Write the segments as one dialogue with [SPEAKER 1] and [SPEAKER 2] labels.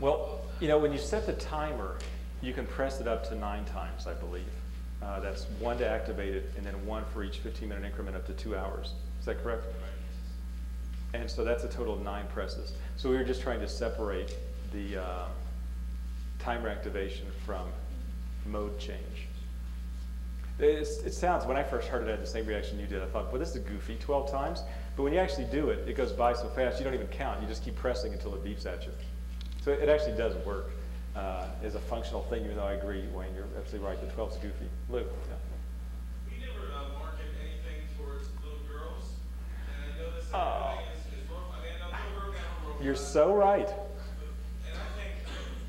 [SPEAKER 1] Well, you know, when you set the timer, you can press it up to 9 times, I believe. That's 1 to activate it, and then 1 for each 15-minute increment up to 2 hours. Is that correct? And so that's a total of 9 presses. So we were just trying to separate the timer activation from mode change. It sounds, when I first heard it, I had the same reaction you did. I thought, well, this is goofy, 12 times. But when you actually do it, it goes by so fast, you don't even count. You just keep pressing until it beeps at you. So it actually does work as a functional thing, even though I agree, Wayne, you're absolutely right. The 12's goofy. Lou, yeah.
[SPEAKER 2] We never market anything towards little girls. And I know this thing is rough. I mean, I know little girl got a
[SPEAKER 1] You're so right.
[SPEAKER 2] And I think,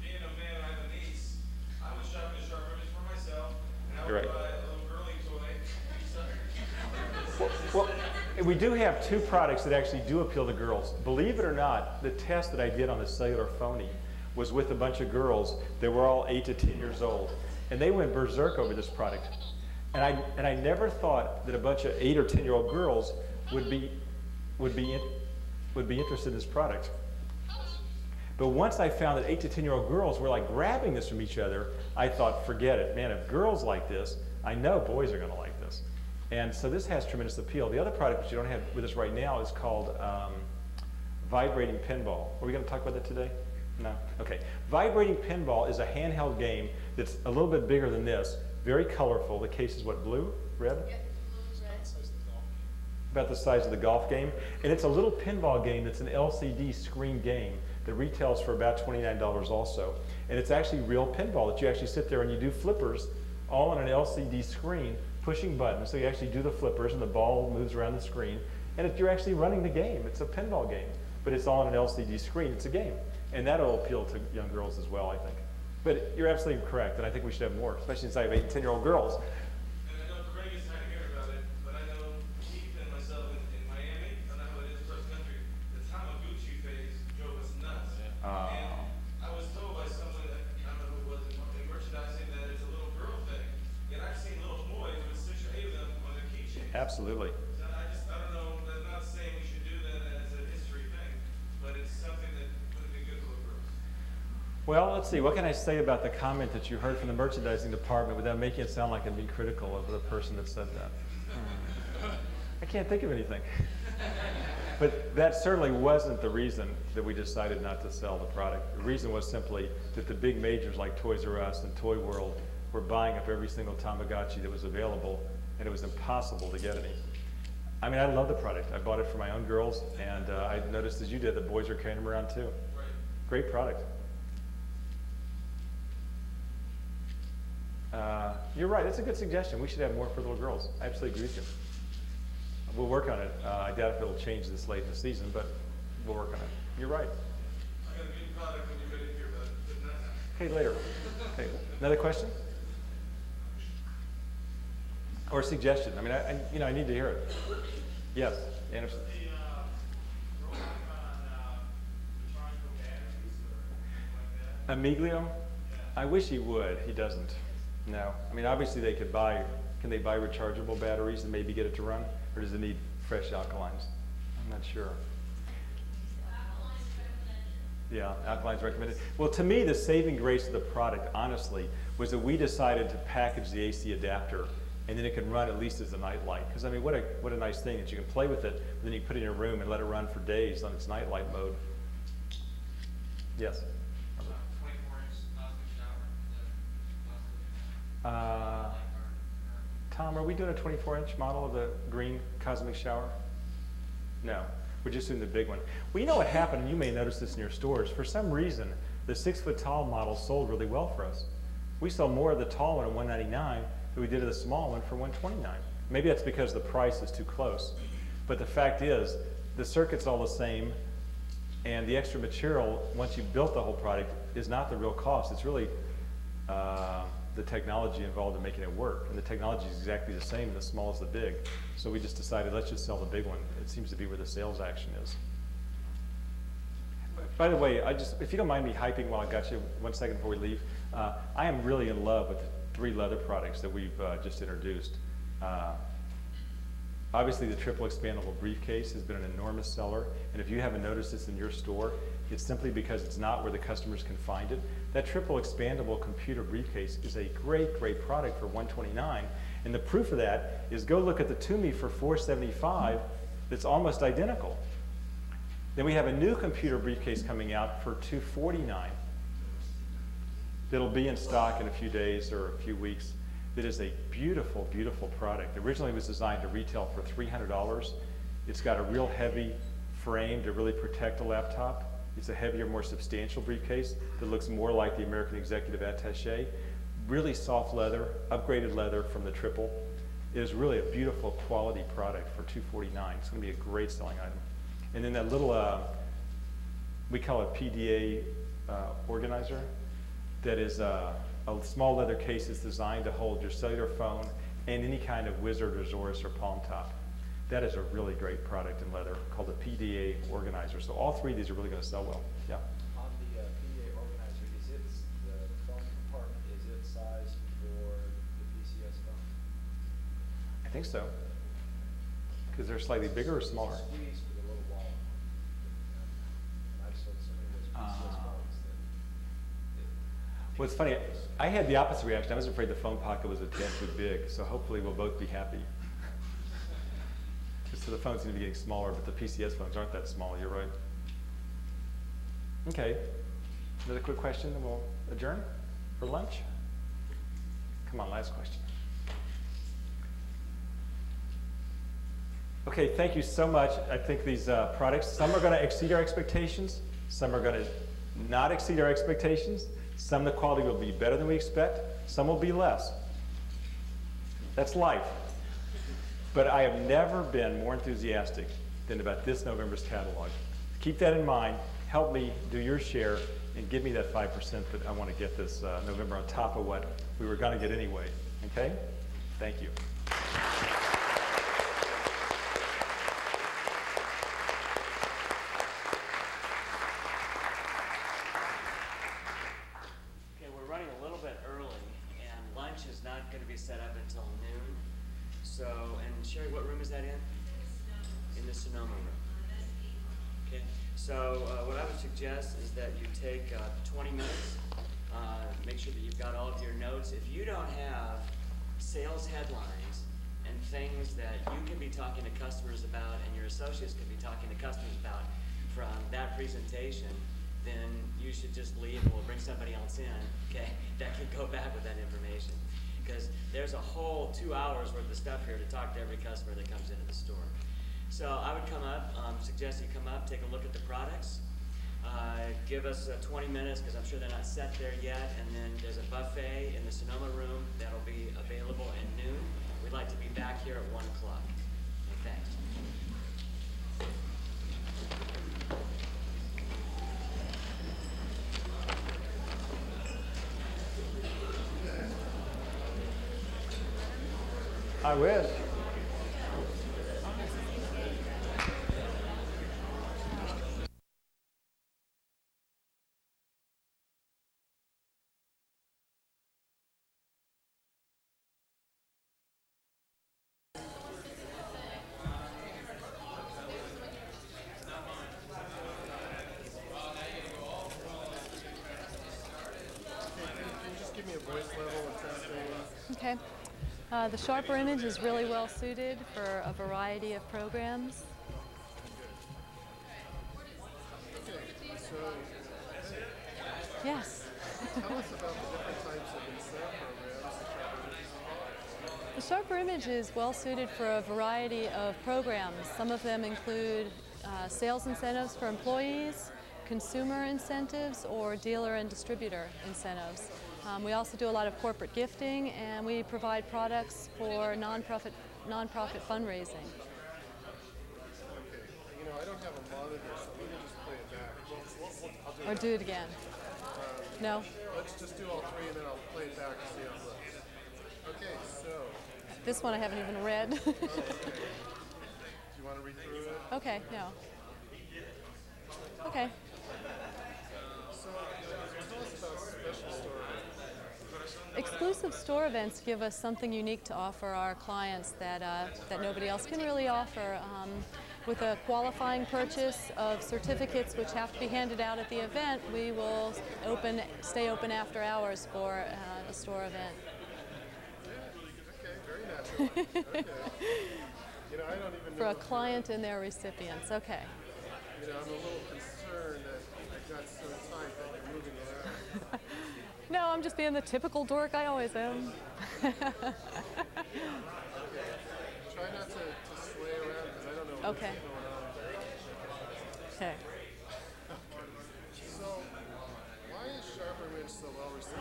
[SPEAKER 2] being a man, I have a niece. I was shopping at SHRP just for myself. And I would
[SPEAKER 1] You're right.
[SPEAKER 2] buy a little girly toy.
[SPEAKER 1] Well, we do have 2 products that actually do appeal to girls. Believe it or not, the test that I did on the cellular phony was with a bunch of girls that were all 8 to 10 years old. And they went berserk over this product. And I never thought that a bunch of 8 or 10-year-old girls would be interested in this product. But once I found that 8 to 10-year-old girls were like grabbing this from each other, I thought, forget it. Man, if girls like this, I know boys are going to like this. And so this has tremendous appeal. The other product, which you don't have with us right now, is called vibrating pinball. Are we going to talk about that today? No? Okay. Vibrating pinball is a handheld game that's a little bit bigger than this, very colorful. The case is what, blue? Red?
[SPEAKER 3] Yep, blue, red.
[SPEAKER 1] About the size of the golf game. And it's a little pinball game that's an LCD screen game that retails for about $29 also. And it's actually real pinball that you actually sit there and you do flippers all on an LCD screen, pushing buttons. So you actually do the flippers and the ball moves around the screen. And you're actually running the game. It's a pinball game, but it's all on an LCD screen. It's a game. And that'll appeal to young girls as well, I think. But you're absolutely correct, and I think we should have more, especially since I have 8 and 10-year-old girls.
[SPEAKER 2] And I know Greg is trying to hear about it, but I know Keith and myself in Miami, I don't know how it is across the country, the Tamagotchi phase drove us nuts. And I was told by someone, I don't know who it was, in merchandising, that it's a little girl thing. Yet I've seen little boys with 6 or 8 of them on their keychains.
[SPEAKER 1] Absolutely.
[SPEAKER 2] So I don't know, I'm not saying we should do that as a history thing, but it's something that would be good for little girls.
[SPEAKER 1] Well, let's see. What can I say about the comment that you heard from the merchandising department without making it sound like I'm being critical of the person that said that? I can't think of anything. But that certainly wasn't the reason that we decided not to sell the product. The reason was simply that the big majors like Toys R Us and Toy World were buying up every single Tamagotchi that was available, and it was impossible to get any. I mean, I love the product. I bought it for my own girls, and I noticed, as you did, the boys are carrying them around too.
[SPEAKER 2] Right.
[SPEAKER 1] Great product. You're right. That's a good suggestion. We should have more for little girls. I absolutely agree with you. We'll work on it. I doubt if it'll change this late in the season, but we'll work on it. You're right.
[SPEAKER 2] I got a good product when you're ready to hear about it, but not now.
[SPEAKER 1] Okay, later. Okay. Another question? Or suggestion? I mean, I need to hear it. Yes, Anderson. Amiglio? I wish he would. He doesn't. No. I mean, obviously they could buy, can they buy rechargeable batteries and maybe get it to run? Or does it need fresh alkalines? I'm not sure. Yeah, alkalines recommended. Well, to me, the saving grace of the product, honestly, was that we decided to package the AC adapter, and then it can run at least as a night light. Because, I mean, what a nice thing that you can play with it, and then you put it in your room and let it run for days on its night light mode. Yes?
[SPEAKER 2] 24-inch shower.
[SPEAKER 1] Tom, are we doing a 24-inch model of the green cosmic shower? No, we're just doing the big one. Well, you know what happened, and you may notice this in your stores. For some reason, the 6-foot-tall model sold really well for us. We sold more of the tall one at $199 than we did of the small one for $129. Maybe that's because the price is too close. But the fact is, the circuit's all the same, and the extra material, once you've built the whole product, is not the real cost. It's really the technology involved in making it work. And the technology is exactly the same, the small as the big. So we just decided, let's just sell the big one. It seems to be where the sales action is. By the way, if you don't mind me hyping while I got you 1 second before we leave, I am really in love with the 3 leather products that we've just introduced. Obviously, the triple expandable briefcase has been an enormous seller, and if you haven't noticed this in your store, It's simply because it's not where the customers can find it. That triple expandable computer briefcase is a great, great product for $129. And the proof of that is go look at the Toomey for $475 that's almost identical. Then we have a new computer briefcase coming out for $249. That'll be in stock in a few days or a few weeks. That is a beautiful, beautiful product. Originally it was designed to retail for $300. It's got a real heavy frame to really protect a laptop. It's a heavier, more substantial briefcase that looks more like the American Executive Attaché. Really soft leather, upgraded leather from the triple. It is really a beautiful quality product for $249. It's going to be a great selling item. And then that little, we call it PDA organizer, that is a small leather case that's designed to hold your cellular phone and any kind of Wizard or Zorus or Palm Top. That is a really great product in leather called the PDA organizer. So all three of these are really going to sell well. Yeah.
[SPEAKER 3] On the PDA organizer, is it the phone compartment? Is it sized for the PCS phone?
[SPEAKER 1] I think so. Because they're slightly bigger or smaller.
[SPEAKER 3] Squeeze with a little wallet. I've sold so many of those PCS phones that.
[SPEAKER 1] Well, it's funny. I had the opposite reaction. I was afraid the phone pocket was a tad too big. So hopefully we'll both be happy. So the phones seem to be getting smaller, but the PCS phones aren't that small. You're right. Okay. Another quick question, then we'll adjourn for lunch. Come on, last question. Okay, thank you so much. I think these products, some are going to exceed our expectations. Some are going to not exceed our expectations. Some the quality will be better than we expect. Some will be less. That's life. But I have never been more enthusiastic than about this November's catalog. Keep that in mind. Help me do your share and give me that 5% that I want to get this November on top of what we were going to get anyway. Okay? Thank you.
[SPEAKER 4] Okay, we're running a little bit early, and lunch is not going to be set up until noon. So, and Sherry, what room is that in? In the Sonoma room. Okay, so what I would suggest is that you take 20 minutes, make sure that you've got all of your notes. If you don't have sales headlines and things that you can be talking to customers about and your associates can be talking to customers about from that presentation, then you should just leave and we'll bring somebody else in, okay, that can go back with that information. Because there's a whole 2 hours worth of stuff here to talk to every customer that comes into the store. So I would come up, suggest you come up, take a look at the products, give us 20 minutes because I'm sure they're not set there yet, and then there's a buffet in the Sonoma room that'll be available at noon. We'd like to be back here at 1 o'clock. Okay, thanks.
[SPEAKER 1] I wish.
[SPEAKER 5] Okay. The Sharper image is really well suited for a variety of programs.
[SPEAKER 6] Okay, so
[SPEAKER 5] Yes.
[SPEAKER 6] tell us about the different types of incentive programs
[SPEAKER 5] The Sharper image is well suited for a variety of programs. Some of them include sales incentives for employees, consumer incentives, or dealer and distributor incentives. We also do a lot of corporate gifting, and we provide products for nonprofit fundraising.
[SPEAKER 6] Okay, you know, I don't have a monitor, so let me just play it back. I'll do
[SPEAKER 5] Or
[SPEAKER 6] that.
[SPEAKER 5] do it again. No?
[SPEAKER 6] Let's just do all three and then I'll play it back and see how it looks. Okay, so.
[SPEAKER 5] This one I haven't even read.
[SPEAKER 6] Oh, okay. Do you want to read through it?
[SPEAKER 5] Okay, no. Okay.
[SPEAKER 6] So, tell us about special store events.
[SPEAKER 5] Exclusive store events give us something unique to offer our clients that nobody else can really offer. With a qualifying purchase of certificates which have to be handed out at the event, we will stay open after hours for a store event.
[SPEAKER 6] Okay, very natural. Okay. You know, I don't even know.
[SPEAKER 5] For a client and their recipients, okay.
[SPEAKER 6] You know, I'm a little concerned that I got so tight that you're moving around.
[SPEAKER 5] No, I'm just being the typical dork I always am.
[SPEAKER 6] Okay. Try not to sway around because I don't know what's
[SPEAKER 5] Okay.
[SPEAKER 6] going on.
[SPEAKER 5] Okay.
[SPEAKER 6] So, why is Sharper Image so well received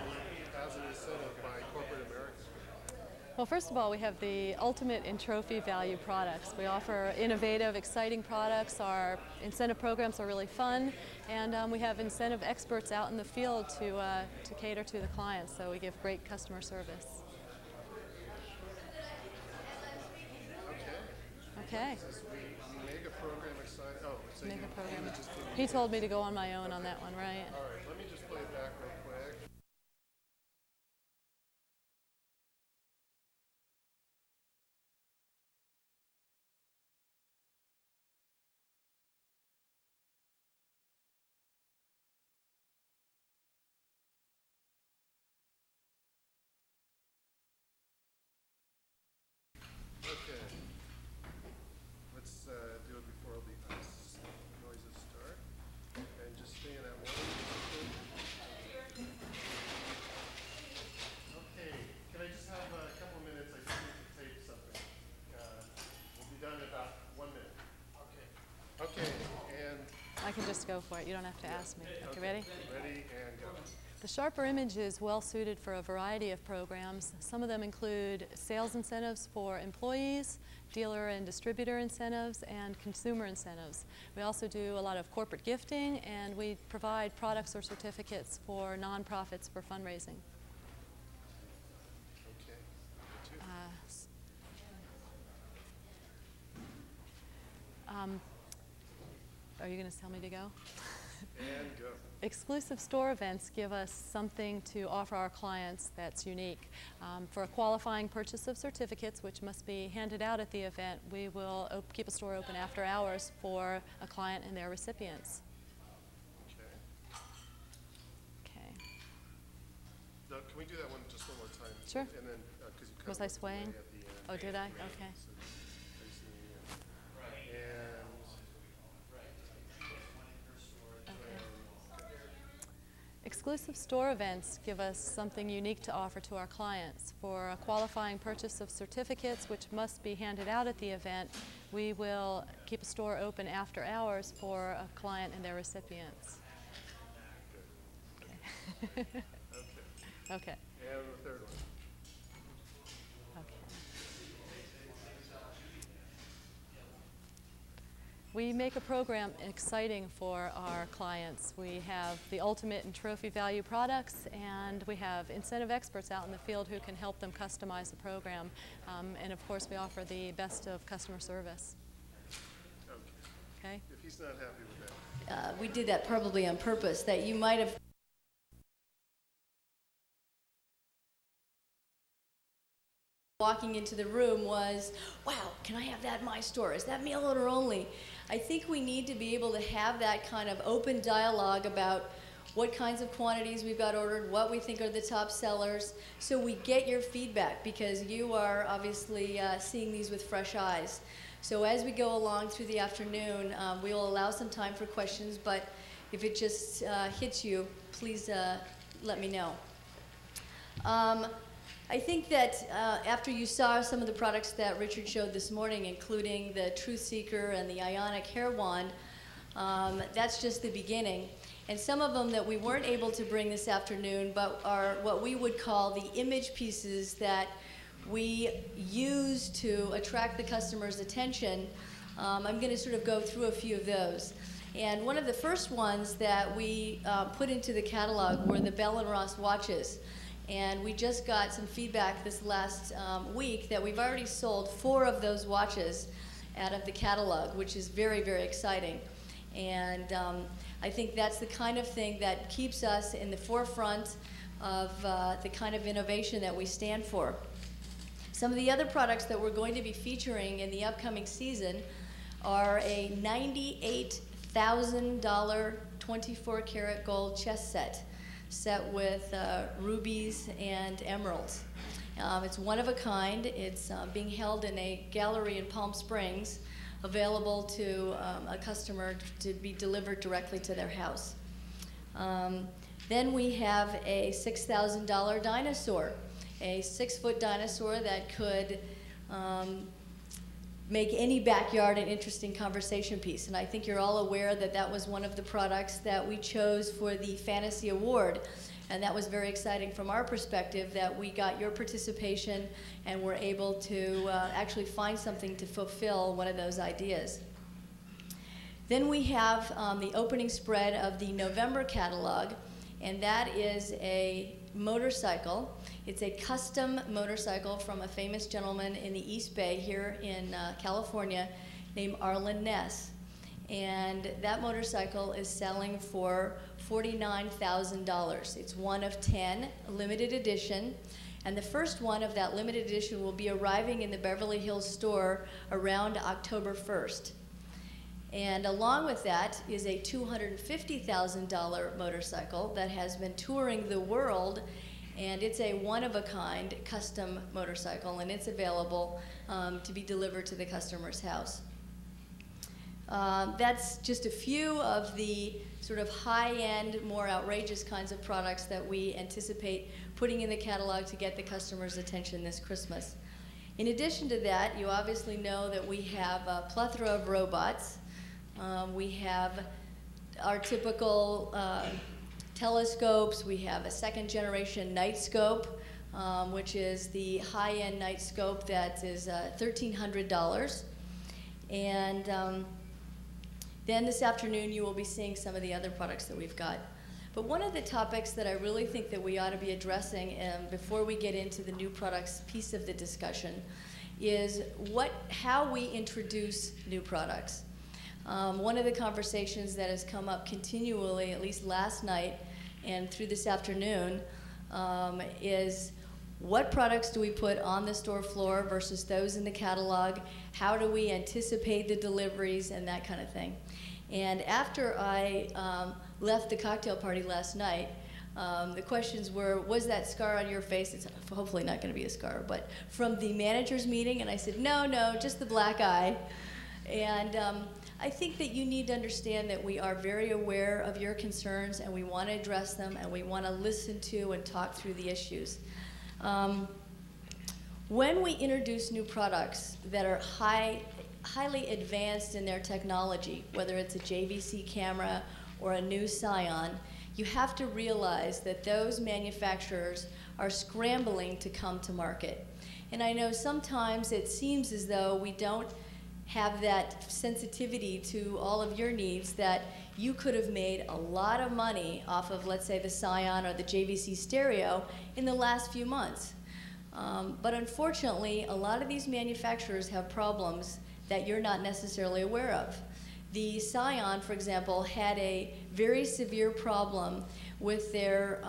[SPEAKER 6] as an incentive by corporate America?
[SPEAKER 5] Well, first of all, we have the ultimate in trophy value products. We offer innovative, exciting products. Our incentive programs are really fun, and we have incentive experts out in the field to cater to the clients, so we give great customer service. Okay.
[SPEAKER 6] We make a program exciting. Oh, so
[SPEAKER 5] Make
[SPEAKER 6] you
[SPEAKER 5] a program.
[SPEAKER 6] just didn't.
[SPEAKER 5] He told me to go on my own on that one, right?
[SPEAKER 6] All right, let me just play it back real quick. Okay. Let's do it before the noises start. And just stay in that one. Okay. Can I just have a couple minutes? I just need to tape something. We'll be done in about 1 minute. Okay. Okay. And
[SPEAKER 5] I can just go for it. You don't have to ask me. Okay, ready?
[SPEAKER 6] ready and go.
[SPEAKER 5] The Sharper Image is well suited for a variety of programs. Some of them include sales incentives for employees, dealer and distributor incentives, and consumer incentives. We also do a lot of corporate gifting, and we provide products or certificates for nonprofits for fundraising.
[SPEAKER 6] Okay.
[SPEAKER 5] Are you going to tell me to go?
[SPEAKER 6] And go.
[SPEAKER 5] Exclusive store events give us something to offer our clients that's unique. For a qualifying purchase of certificates, which must be handed out at the event, we will keep a store open after hours for a client and their recipients.
[SPEAKER 6] Okay.
[SPEAKER 5] Okay.
[SPEAKER 6] Now, can we do that one just one more time?
[SPEAKER 5] Sure.
[SPEAKER 6] And then, because you
[SPEAKER 5] Was I swaying?
[SPEAKER 6] at the end.
[SPEAKER 5] Oh, did I? Okay.
[SPEAKER 6] So, and
[SPEAKER 5] Exclusive store events give us something unique to offer to our clients. For a qualifying purchase of certificates, which must be handed out at the event, we will keep a store open after hours for a client and their recipients. Okay.
[SPEAKER 6] okay.
[SPEAKER 5] Okay.
[SPEAKER 6] And the third one.
[SPEAKER 5] Okay. We make a program exciting for our clients. We have the ultimate in trophy value products, and we have incentive experts out in the field who can help them customize the program. And of course, we offer the best of customer service. Okay?
[SPEAKER 6] If he's not happy with that.
[SPEAKER 7] We did that probably on purpose, that you might have walking into the room was, wow, can I have that in my store? Is that mail order only? I think we need to be able to have that kind of open dialogue about what kinds of quantities we've got ordered, what we think are the top sellers, so we get your feedback, because you are obviously seeing these with fresh eyes. So as we go along through the afternoon, we will allow some time for questions, but if it just hits you, please let me know. I think that after you saw some of the products that Richard showed this morning, including the Truth Seeker and the Ionic Hair Wand, that's just the beginning. And some of them that we weren't able to bring this afternoon, but are what we would call the image pieces that we use to attract the customer's attention. I'm going to sort of go through a few of those. And one of the first ones that we put into the catalog were the Bell & Ross watches. And we just got some feedback this last week that we've already sold 4 of those watches out of the catalog, which is very, very exciting. And I think that's the kind of thing that keeps us in the forefront of the kind of innovation that we stand for. Some of the other products that we're going to be featuring in the upcoming season are a $98,000 24-karat gold chess set with rubies and emeralds. It's one of a kind. It's being held in a gallery in Palm Springs, available to a customer to be delivered directly to their house. Then we have a $6,000 dinosaur, a 6-foot dinosaur that could make any backyard an interesting conversation piece. And I think you're all aware that that was one of the products that we chose for the Fantasy Award. And that was very exciting from our perspective, that we got your participation and were able to actually find something to fulfill one of those ideas. Then we have the opening spread of the November catalog, and that is a motorcycle. It's a custom motorcycle from a famous gentleman in the East Bay here in California named Arlen Ness. And that motorcycle is selling for $49,000. It's one of 10, limited edition. And the first one of that limited edition will be arriving in the Beverly Hills store around October 1st. And along with that is a $250,000 motorcycle that has been touring the world, and it's a one-of-a-kind custom motorcycle, and it's available to be delivered to the customer's house. That's just a few of the sort of high-end, more outrageous kinds of products that we anticipate putting in the catalog to get the customer's attention this Christmas. In addition to that, you obviously know that we have a plethora of robots. We have our typical telescopes. We have a second-generation night scope, which is the high-end night scope that is $1,300. And then this afternoon, you will be seeing some of the other products that we've got. But one of the topics that I really think that we ought to be addressing before we get into the new products piece of the discussion is how we introduce new products. One of the conversations that has come up continually, at least last night and through this afternoon, is what products do we put on the store floor versus those in the catalog? How do we anticipate the deliveries and that kind of thing? And after I left the cocktail party last night, the questions were, was that scar on your face? It's hopefully not going to be a scar, but from the manager's meeting, and I said, no, just the black eye. And I think that you need to understand that we are very aware of your concerns, and we want to address them, and we want to listen to and talk through the issues. When we introduce new products that are highly advanced in their technology, whether it's a JVC camera or a new Scion, you have to realize that those manufacturers are scrambling to come to market. And I know sometimes it seems as though we don't have that sensitivity to all of your needs, that you could have made a lot of money off of, let's say, the Scion or the JVC stereo in the last few months. But unfortunately, a lot of these manufacturers have problems that you're not necessarily aware of. The Scion, for example, had a very severe problem with their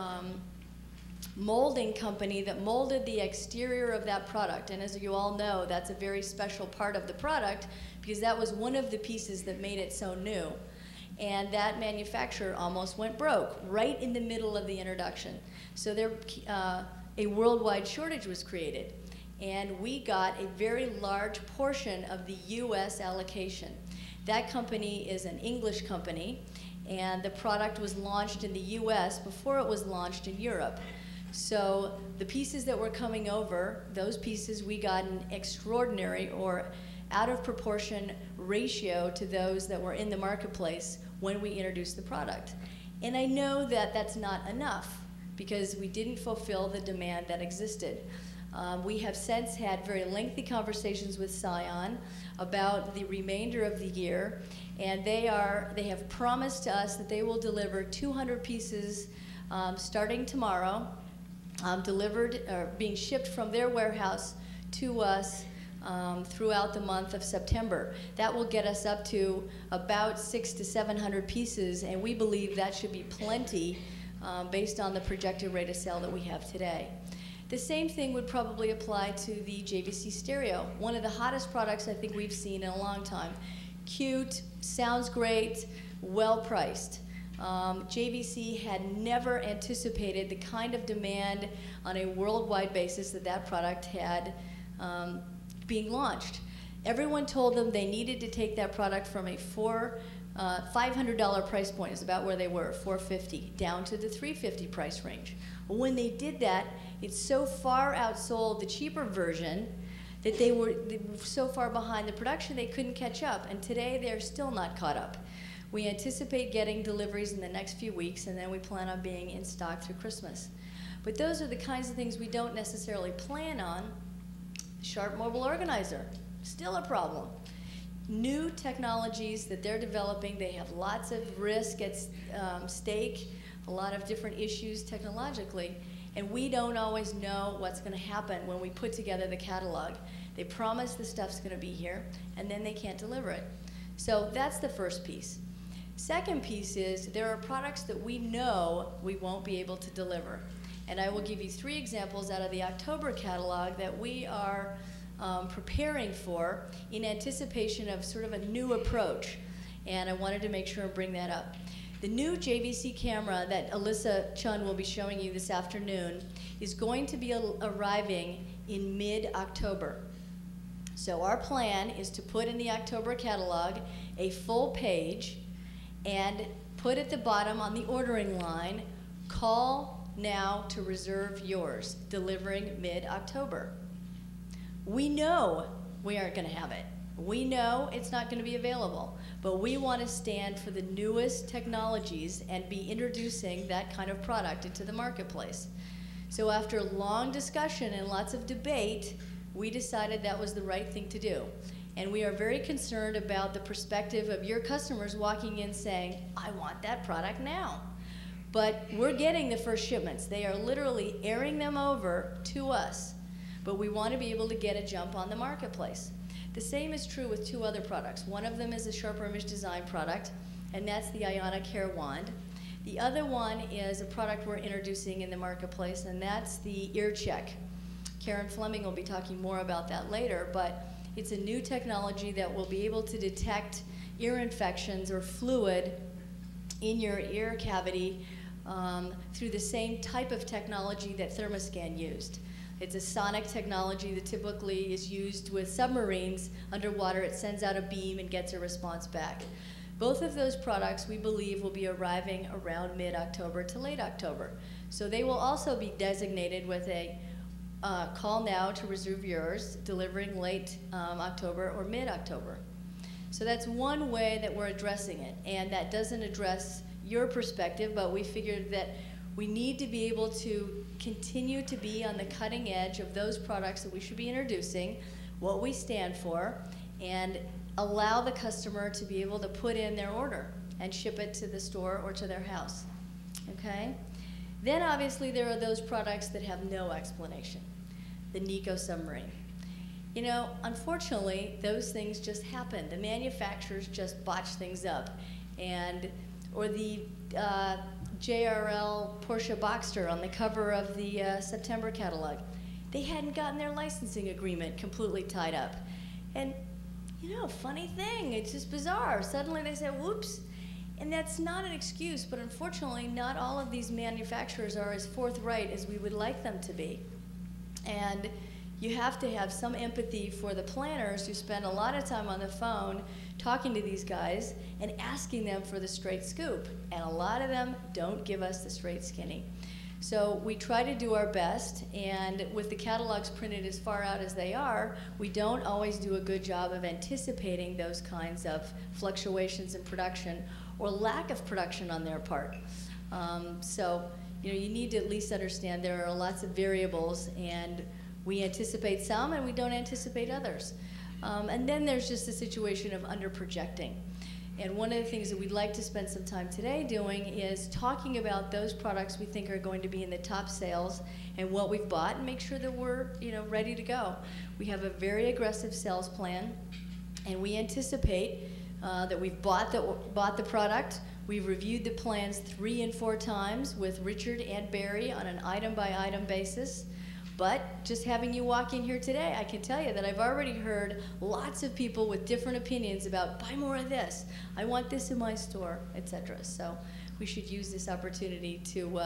[SPEAKER 7] molding company that molded the exterior of that product. And as you all know, that's a very special part of the product because that was one of the pieces that made it so new. And that manufacturer almost went broke right in the middle of the introduction. So a worldwide shortage was created. And we got a very large portion of the US allocation. That company is an English company, and the product was launched in the US before it was launched in Europe. So the pieces that were coming over, those pieces we got an extraordinary or out of proportion ratio to those that were in the marketplace when we introduced the product. And I know that that's not enough because we didn't fulfill the demand that existed. We have since had very lengthy conversations with Scion about the remainder of the year, and they have promised to us that they will deliver 200 pieces starting tomorrow, delivered or being shipped from their warehouse to us throughout the month of September. That will get us up to about 600 to 700 pieces, and we believe that should be plenty based on the projected rate of sale that we have today. The same thing would probably apply to the JVC stereo, one of the hottest products I think we've seen in a long time. cute, sounds great, well priced. JVC had never anticipated the kind of demand on a worldwide basis that that product had being launched. Everyone told them they needed to take that product from a $500 price point, is about where they were, $450, down to the $350 price range. Well, when they did that, it so far outsold the cheaper version that they were so far behind the production they couldn't catch up, and today they're still not caught up. We anticipate getting deliveries in the next few weeks, and then we plan on being in stock through Christmas. But those are the kinds of things we don't necessarily plan on. SHRP Mobile Organizer, still a problem. New technologies that they're developing, they have lots of risk at stake, a lot of different issues technologically, and we don't always know what's going to happen when we put together the catalog. They promise the stuff's going to be here, and then they can't deliver it. So that's the first piece. Second piece is there are products that we know we won't be able to deliver. And I will give you 3 examples out of the October catalog that we are preparing for in anticipation of sort of a new approach. And I wanted to make sure and bring that up. The new JVC camera that Alyssa Chun will be showing you this afternoon is going to be arriving in mid-October. So our plan is to put in the October catalog a full page and put at the bottom on the ordering line, call now to reserve yours, delivering mid-October. We know we aren't going to have it. We know it's not going to be available, but we want to stand for the newest technologies and be introducing that kind of product into the marketplace. So after long discussion and lots of debate, we decided that was the right thing to do. And we are very concerned about the perspective of your customers walking in saying, I want that product now. But we're getting the first shipments. They are literally airing them over to us. But we want to be able to get a jump on the marketplace. The same is true with 2 other products. One of them is a Sharper Image Design product, and that's the Ionic Hair Wand. The other one is a product we're introducing in the marketplace, and that's the Ear Check. Karen Fleming will be talking more about that later, but it's a new technology that will be able to detect ear infections or fluid in your ear cavity through the same type of technology that Thermoscan used. It's a sonic technology that typically is used with submarines underwater. It sends out a beam and gets a response back. Both of those products, we believe, will be arriving around mid-October to late October. So they will also be designated with a call now to reserve yours, delivering late October or mid-October. So that's one way that we're addressing it. And that doesn't address your perspective, but we figured that we need to be able to continue to be on the cutting edge of those products that we should be introducing, what we stand for, and allow the customer to be able to put in their order and ship it to the store or to their house. Okay? Then obviously there are those products that have no explanation. The Nico submarine. You know, unfortunately, those things just happen. The manufacturers just botch things up. Or the JRL Porsche Boxster on the cover of the September catalog. They hadn't gotten their licensing agreement completely tied up. And, you know, funny thing, it's just bizarre. Suddenly they say, whoops. And that's not an excuse, but unfortunately, not all of these manufacturers are as forthright as we would like them to be. And you have to have some empathy for the planners who spend a lot of time on the phone talking to these guys and asking them for the straight scoop. And a lot of them don't give us the straight skinny. So we try to do our best, and with the catalogs printed as far out as they are, we don't always do a good job of anticipating those kinds of fluctuations in production or lack of production on their part. So, you know, you need to at least understand there are lots of variables, and we anticipate some and we don't anticipate others. And then there's just a situation of under-projecting. And one of the things that we'd like to spend some time today doing is talking about those products we think are going to be in the top sales and what we've bought, and make sure that we're, you know, ready to go. We have a very aggressive sales plan, and we anticipate that we've bought the product. We've reviewed the plans 3 and 4 times with Richard and Barry on an item-by-item basis. But just having you walk in here today, I can tell you that I've already heard lots of people with different opinions about buy more of this, I want this in my store, etc. So we should use this opportunity to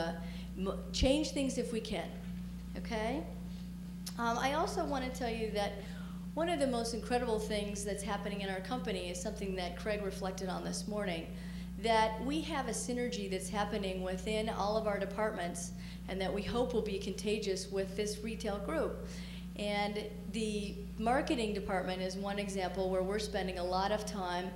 [SPEAKER 7] change things if we can, okay? I also want to tell you that one of the most incredible things that's happening in our company is something that Craig reflected on this morning, that we have a synergy that's happening within all of our departments and that we hope will be contagious with this retail group. And the marketing department is one example where we're spending a lot of time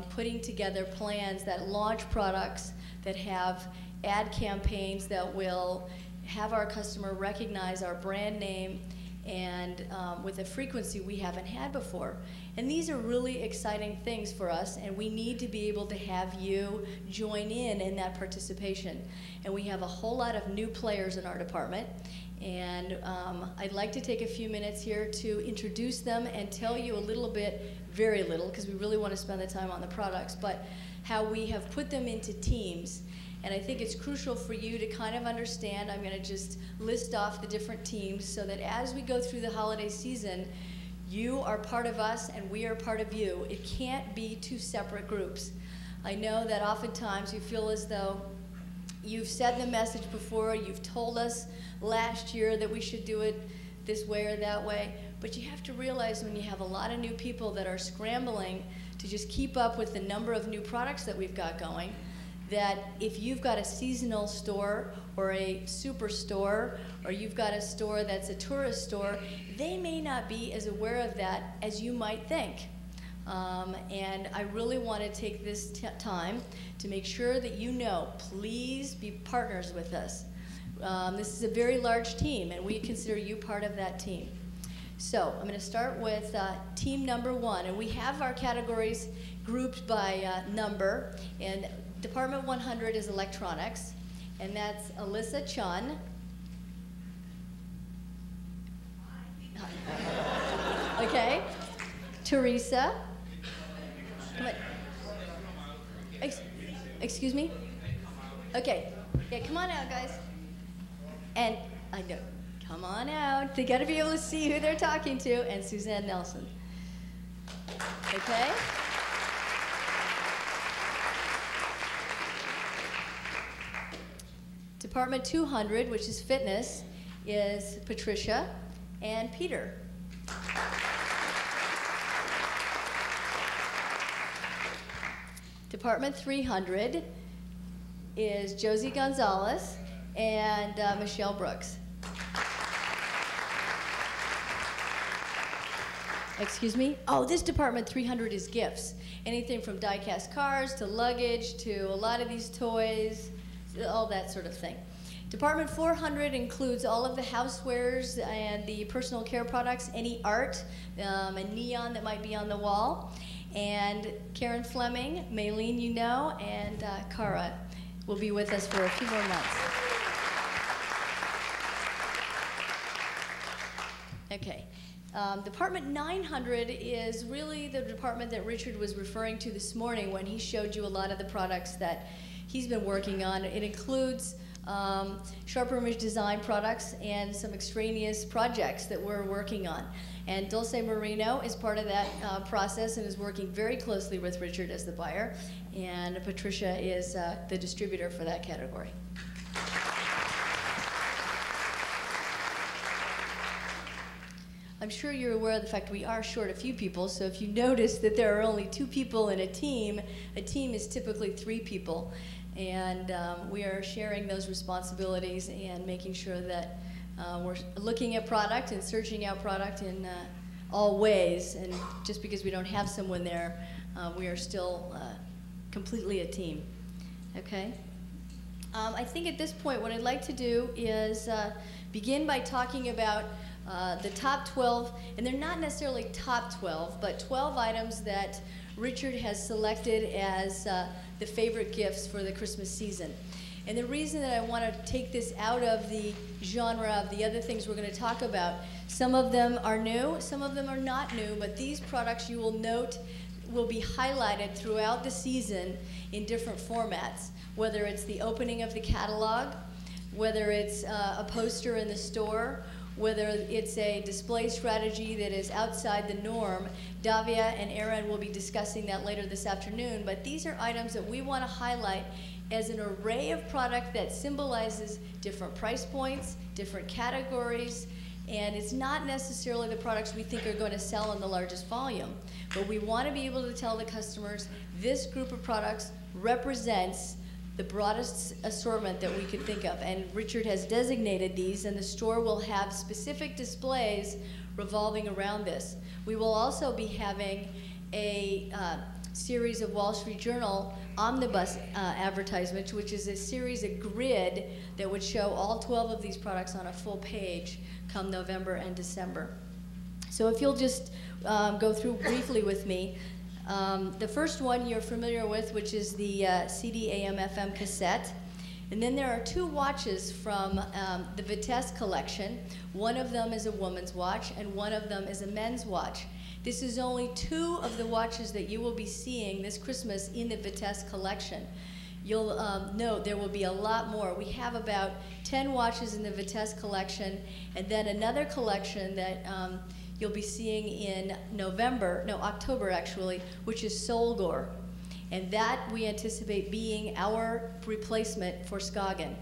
[SPEAKER 7] putting together plans that launch products that have ad campaigns that will have our customer recognize our brand name and with a frequency we haven't had before. And these are really exciting things for us, and we need to be able to have you join in that participation. And we have a whole lot of new players in our department, and I'd like to take a few minutes here to introduce them and tell you a little bit, very little, because we really want to spend the time on the products, but how we have put them into teams. And I think it's crucial for you to kind of understand. I'm going to just list off the different teams so that as we go through the holiday season, you are part of us and we are part of you. It can't be two separate groups. I know that oftentimes you feel as though you've said the message before, you've told us last year that we should do it this way or that way, but you have to realize when you have a lot of new people that are scrambling to just keep up with the number of new products that we've got going, that if you've got a seasonal store or a superstore, or you've got a store that's a tourist store, they may not be as aware of that as you might think. And I really want to take this time to make sure that you know, please be partners with us. This is a very large team, and we consider you part of that team. So I'm going to start with team number 1, and we have our categories grouped by number, and Department 100 is electronics, and that's Alyssa Chun. Okay. Teresa. Come on. Excuse me? Okay. Yeah, come on out, guys. And I know. Come on out. They got to be able to see who they're talking to. And Suzanne Nelson. Okay? Department 200, which is fitness, is Patricia and Peter. Department 300 is Josie Gonzalez and Michelle Brooks. Excuse me? Oh, this Department 300 is gifts. Anything from die-cast cars to luggage to a lot of these toys, all that sort of thing. Department 400 includes all of the housewares and the personal care products, any art and neon that might be on the wall. And Karen Fleming, Maylene, you know, and Cara will be with us for a few more months. Okay. Department 900 is really the department that Richard was referring to this morning when he showed you a lot of the products that he's been working on. It includes sharper image design products and some extraneous projects that we're working on. And Dulce Marino is part of that process and is working very closely with Richard as the buyer. And Patricia is the distributor for that category. I'm sure you're aware of the fact we are short a few people, so if you notice that there are only 2 people in a team is typically 3 people. And we are sharing those responsibilities and making sure that we're looking at product and searching out product in all ways. And just because we don't have someone there, we are still completely a team. Okay? I think at this point what I'd like to do is begin by talking about the top 12, and they're not necessarily top 12, but 12 items that Richard has selected as the favorite gifts for the Christmas season. And the reason that I want to take this out of the genre of the other things we're going to talk about, some of them are new, some of them are not new, but these products you will note will be highlighted throughout the season in different formats, whether it's the opening of the catalog, whether it's a poster in the store, whether it's a display strategy that is outside the norm. Davia and Aaron will be discussing that later this afternoon, but these are items that we want to highlight as an array of product that symbolizes different price points, different categories, and it's not necessarily the products we think are going to sell in the largest volume. But we want to be able to tell the customers this group of products represents the broadest assortment that we could think of. And Richard has designated these, and the store will have specific displays revolving around this. We will also be having a series of Wall Street Journal omnibus advertisements, which is a series, a grid that would show all 12 of these products on a full page come November and December. So if you'll just go through briefly with me. The first one you're familiar with, which is the CD AM FM cassette. And then there are two watches from the Vitesse collection. One of them is a woman's watch, and one of them is a men's watch. This is only two of the watches that you will be seeing this Christmas in the Vitesse collection. You'll note there will be a lot more. We have about 10 watches in the Vitesse collection, and then another collection that you'll be seeing in October actually, which is Solgor. And that we anticipate being our replacement for Skagen.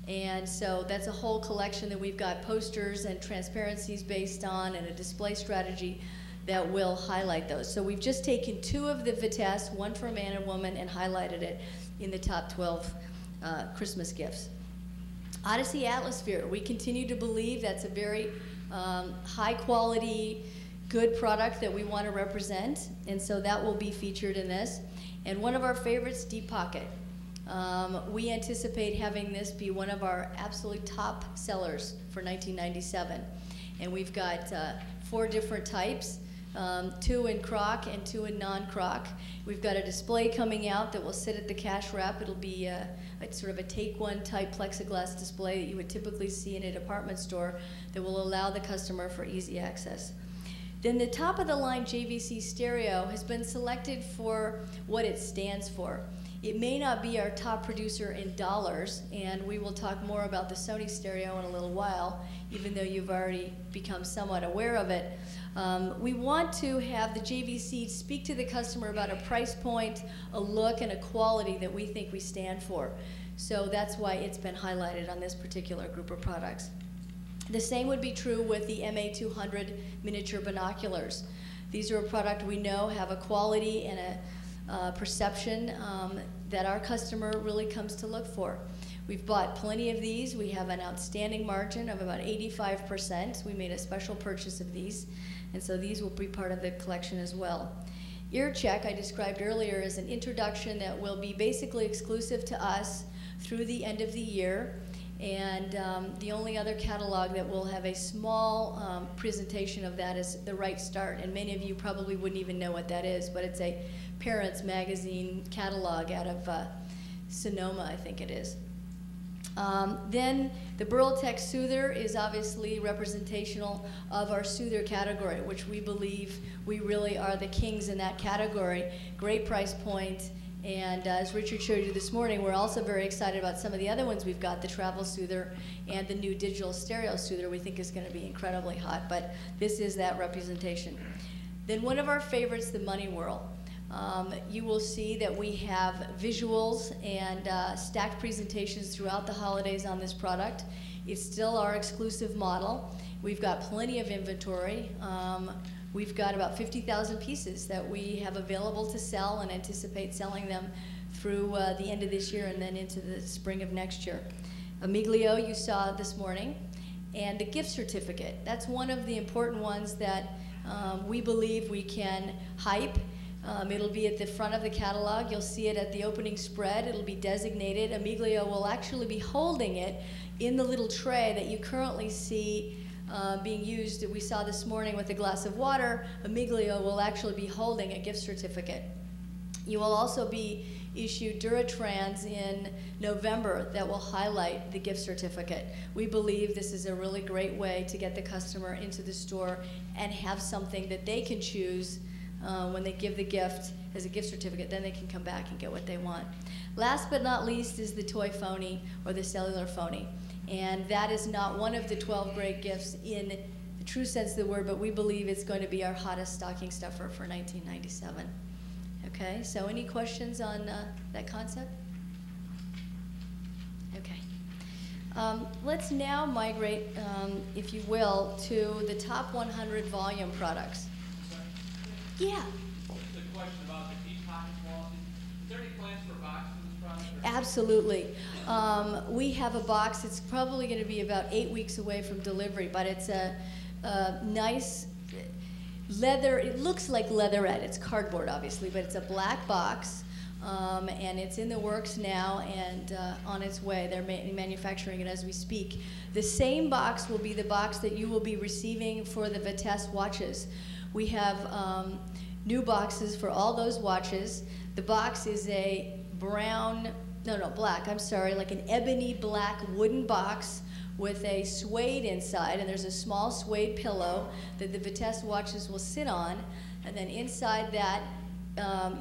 [SPEAKER 7] And so that's a whole collection that we've got posters and transparencies based on and a display strategy that will highlight those. So we've just taken two of the Vitesse, one for a man and woman, and highlighted it in the top 12 Christmas gifts. Odyssey Atlasphere, we continue to believe that's a very high quality, good product that we want to represent, and so that will be featured in this. And one of our favorites, Deep Pocket. We anticipate having this be one of our absolutely top sellers for 1997. And we've got 4 different types, 2 in croc and 2 in non-croc. We've got a display coming out that will sit at the cash wrap. It'll be sort of a take-one type plexiglass display that you would typically see in a department store that will allow the customer for easy access. Then the top of the line JVC stereo has been selected for what it stands for. It may not be our top producer in dollars, and we will talk more about the Sony stereo in a little while, even though you've already become somewhat aware of it. We want to have the JVC speak to the customer about a price point, a look, and a quality that we think we stand for. So that's why it's been highlighted on this particular group of products. The same would be true with the MA200 miniature binoculars. These are a product we know have a quality and a perception that our customer really comes to look for. We've bought plenty of these. We have an outstanding margin of about 85%. We made a special purchase of these, and so these will be part of the collection as well. Ear Check, I described earlier, is an introduction that will be basically exclusive to us through the end of the year. And the only other catalog that will have a small presentation of that is The Right Start. And many of you probably wouldn't even know what that is, but it's a parents magazine catalog out of Sonoma, I think it is. Then the Burltec Soother is obviously representational of our Soother category, which we believe we really are the kings in that category. Great price point. And as Richard showed you this morning, we're also very excited about some of the other ones we've got, the Travel Soother and the new digital stereo Soother we think is going to be incredibly hot, but this is that representation. Then one of our favorites, the Money Whirl. You will see that we have visuals and stacked presentations throughout the holidays on this product. It's still our exclusive model. We've got plenty of inventory. We've got about 50,000 pieces that we have available to sell and anticipate selling them through the end of this year and then into the spring of next year. Amiglio you saw this morning, and the gift certificate. That's one of the important ones that we believe we can hype. It'll be at the front of the catalog. You'll see it at the opening spread. It'll be designated. Amiglio will actually be holding it in the little tray that you currently see being used that we saw this morning with a glass of water. Amiglio will actually be holding a gift certificate. You will also be issued Duratrans in November that will highlight the gift certificate. We believe this is a really great way to get the customer into the store and have something that they can choose when they give the gift as a gift certificate. Then they can come back and get what they want. Last but not least is the toy phony or the cellular phony. And that is not one of the 12 great gifts in the true sense of the word, but we believe it's going to be our hottest stocking stuffer for 1997. Okay, so any questions on that concept? Okay. Let's now migrate, if you will, to the top 100 volume products. Yeah.
[SPEAKER 8] The question about the deep pocket quality. Is there any plans for a box for this product?
[SPEAKER 7] Absolutely. We have a box. It's probably going to be about 8 weeks away from delivery, but it's a nice leather. It looks like leatherette. It's cardboard, obviously, but it's a black box. And it's in the works now and on its way. They're manufacturing it as we speak. The same box will be the box that you will be receiving for the Vitesse watches. We have new boxes for all those watches. The box is a black, I'm sorry, like an ebony black wooden box with a suede inside, and there's a small suede pillow that the Vitesse watches will sit on, and then inside that,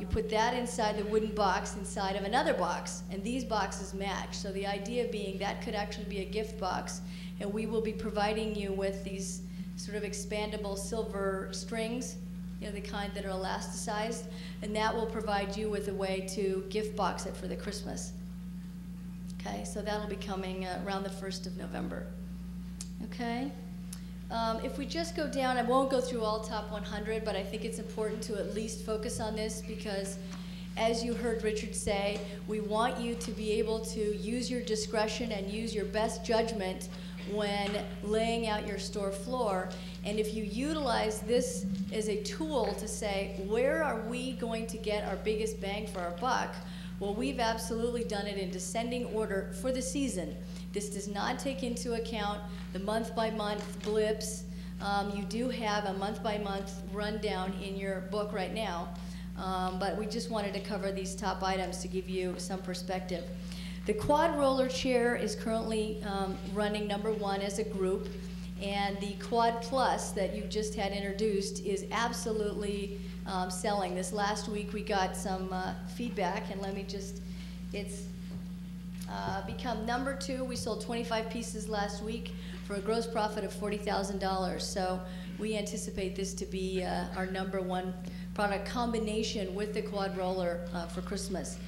[SPEAKER 7] you put that inside the wooden box inside of another box, and these boxes match. So the idea being that could actually be a gift box, and we will be providing you with these sort of expandable silver strings, you know, the kind that are elasticized, and that will provide you with a way to gift box it for the Christmas. Okay, so that'll be coming around the 1st of November. Okay. If we just go down, I won't go through all top 100, but I think it's important to at least focus on this because, as you heard Richard say, we want you to be able to use your discretion and use your best judgment when laying out your store floor. And if you utilize this as a tool to say, where are we going to get our biggest bang for our buck? Well, we've absolutely done it in descending order for the season. This does not take into account the month-by-month blips. You do have a month-by-month rundown in your book right now, but we just wanted to cover these top items to give you some perspective. The quad roller chair is currently running #1 as a group, and the quad plus that you just had introduced is absolutely selling. This last week we got some feedback, and let me just, it's become #2. We sold 25 pieces last week for a gross profit of $40,000. So we anticipate this to be our #1 product combination with the quad roller for Christmas.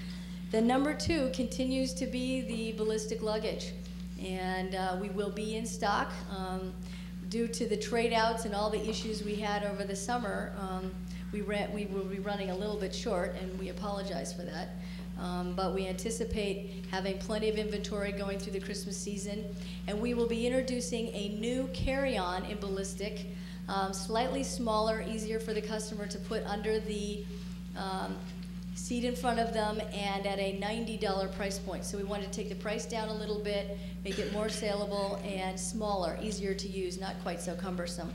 [SPEAKER 7] The #2 continues to be the ballistic luggage, and we will be in stock. Due to the trade outs and all the issues we had over the summer, we will be running a little bit short, and we apologize for that. But we anticipate having plenty of inventory going through the Christmas season. And we will be introducing a new carry-on in ballistic, slightly smaller, easier for the customer to put under the seat in front of them, and at a $90 price point. So we wanted to take the price down a little bit, make it more saleable and smaller, easier to use, not quite so cumbersome.